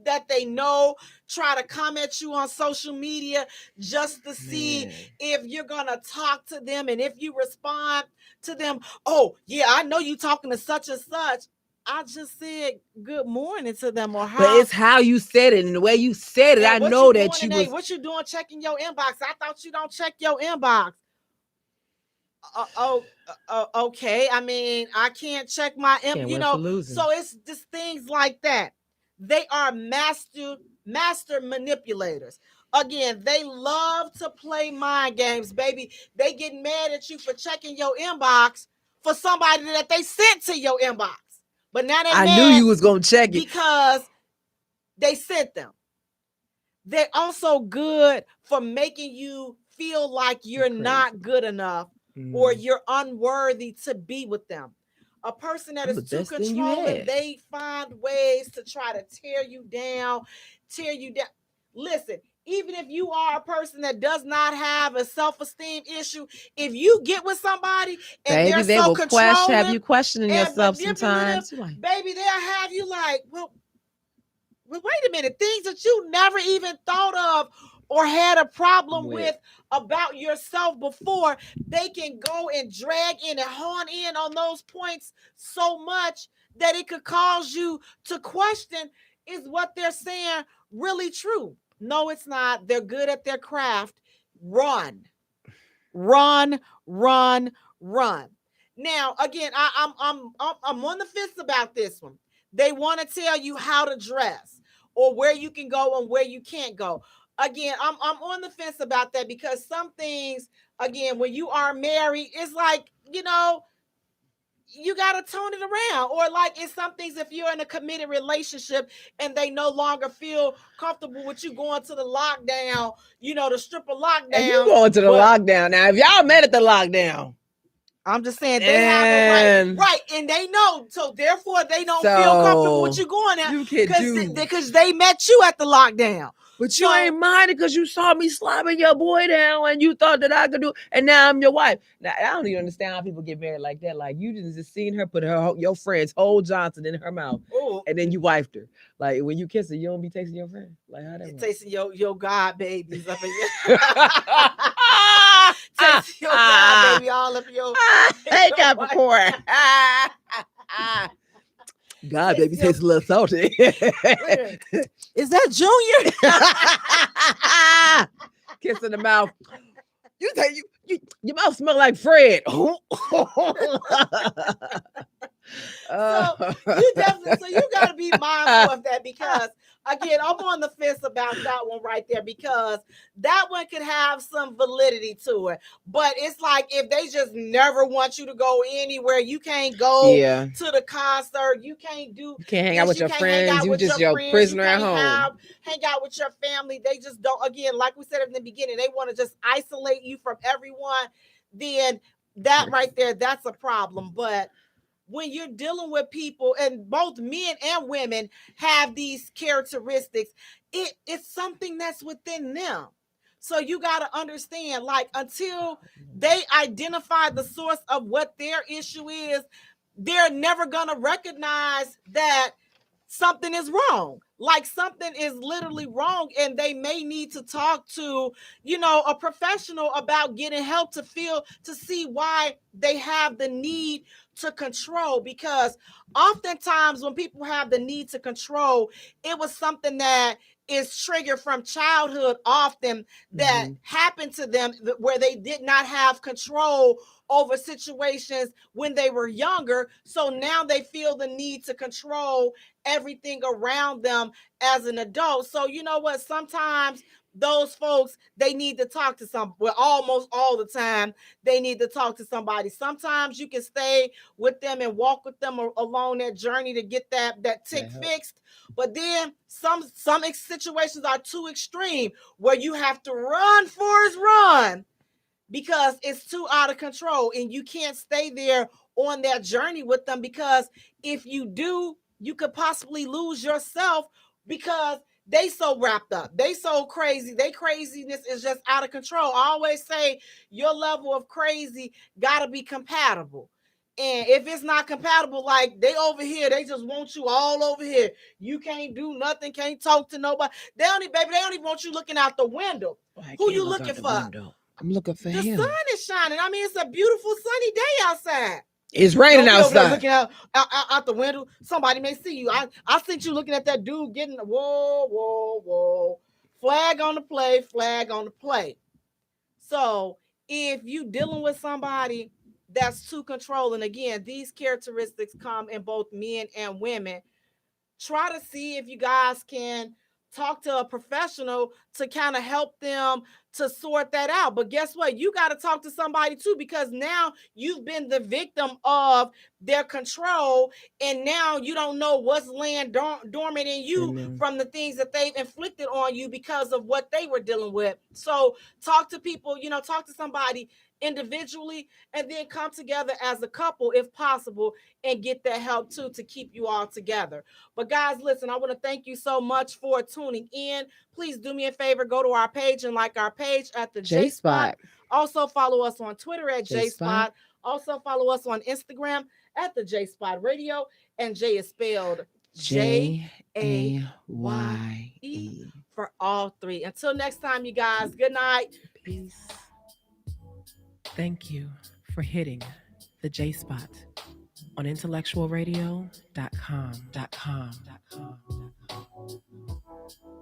that they know try to come at you on social media just to see if you're going to talk to them. And if you respond to them, oh, yeah, I know you talking to such and such. I just said good morning to them or how. But it's how you said it and the way you said it. I know that you was. What you doing checking your inbox? I thought you don't check your inbox. Okay. I mean, I can't check my inbox. So it's just things like that. They are master manipulators. Again, they love to play mind games, baby. They get mad at you for checking your inbox for somebody that they sent to your inbox. But now I knew you was going to check it because they sent them. They're also good for making you feel like you're not good enough or you're unworthy to be with them. A person that is too controlling, they find ways to try to tear you down. Listen, even if you are a person that does not have a self-esteem issue, if you get with somebody and they're so controlling, have you questioning yourself sometimes. Baby, they'll have you like, well, wait a minute. Things that you never even thought of or had a problem with about yourself before, they can go and drag in and hone in on those points so much that it could cause you to question, is what they're saying really true? No, it's not. They're good at their craft. Run. run, run, run. Now, again, I'm on the fence about this one. They want to tell you how to dress or where you can go and where you can't go. Again, I'm on the fence about that because some things, again, when you are married, it's like, you got to tone it around. Or like it's some things, if you're in a committed relationship and they no longer feel comfortable with you going to the lockdown, the stripper lockdown. And you going to the lockdown. Now, if y'all met at the lockdown, I'm just saying they have the right, and they know, so therefore they don't feel comfortable with you going out because they met you at the lockdown. But you ain't minded because you saw me slapping your boy down and you thought that I could do, and now I'm your wife. Now I don't even understand how people get married like that. Like you just seen her put your friend's whole Johnson in her mouth, and then you wifed her. Like when you kiss her, you don't be tasting your friend. Like how that? Tasting your God babies up in your. Tasting your God baby all up your. Hey Capricorn. God, baby, tastes a little salty. Is that Junior? Kiss in the mouth. You say your mouth smell like Fred. So you got to be mindful of that because, again, I'm on the fence about that one right there because that one could have some validity to it. But it's like if they just never want you to go anywhere, you can't go to the concert, you can't hang out with your friends, you just your prisoner at home. Hang out with your family. They just don't, again, like we said in the beginning, they want to just isolate you from everyone. Then that right there, that's a problem. But when you're dealing with people, and both men and women have these characteristics, it's something that's within them. So you got to understand, like, until they identify the source of what their issue is, they're never going to recognize that something is wrong. Like something is literally wrong, and they may need to talk to, a professional about getting help to see why they have the need to control. Because oftentimes when people have the need to control, it was something that is triggered from childhood often that happened to them where they did not have control over situations when they were younger. So now they feel the need to control everything around them as an adult. So you know what? Sometimes those folks, they need to talk to almost all the time, they need to talk to somebody. Sometimes you can stay with them and walk with them along that journey to get that tick fixed. But then some situations are too extreme where you have to run, Forrest, run, because it's too out of control and you can't stay there on that journey with them, because if you do, you could possibly lose yourself because they so wrapped up. They so crazy. Their craziness is just out of control. I always say your level of crazy got to be compatible. And if it's not compatible, like they over here, they just want you all over here. You can't do nothing, can't talk to nobody. They don't even want you looking out the window. Who you looking for? I'm looking for him. The sun is shining. I mean, it's a beautiful sunny day outside. It's raining outside. Looking out the window, somebody may see you. I sent you looking at that dude getting whoa. Flag on the play, flag on the play. So if you dealing with somebody that's too controlling, again, these characteristics come in both men and women. Try to see if you guys can talk to a professional to kind of help them to sort that out. But guess what? You got to talk to somebody too, because now you've been the victim of their control, and now you don't know what's laying dormant in you from the things that they've inflicted on you because of what they were dealing with. So talk to people, talk to somebody individually, and then come together as a couple if possible and get that help too to keep you all together. But guys, listen, I want to thank you so much for tuning in. Please do me a favor, go to our page and like our page at the J Spot. Also follow us on Twitter at J Spot. Also follow us on Instagram at the J Spot Radio, and Jay is spelled Jaye for all three. Until next time, you guys, good night. Peace. Thank you for hitting the J Spot on IntellectualRadio.com.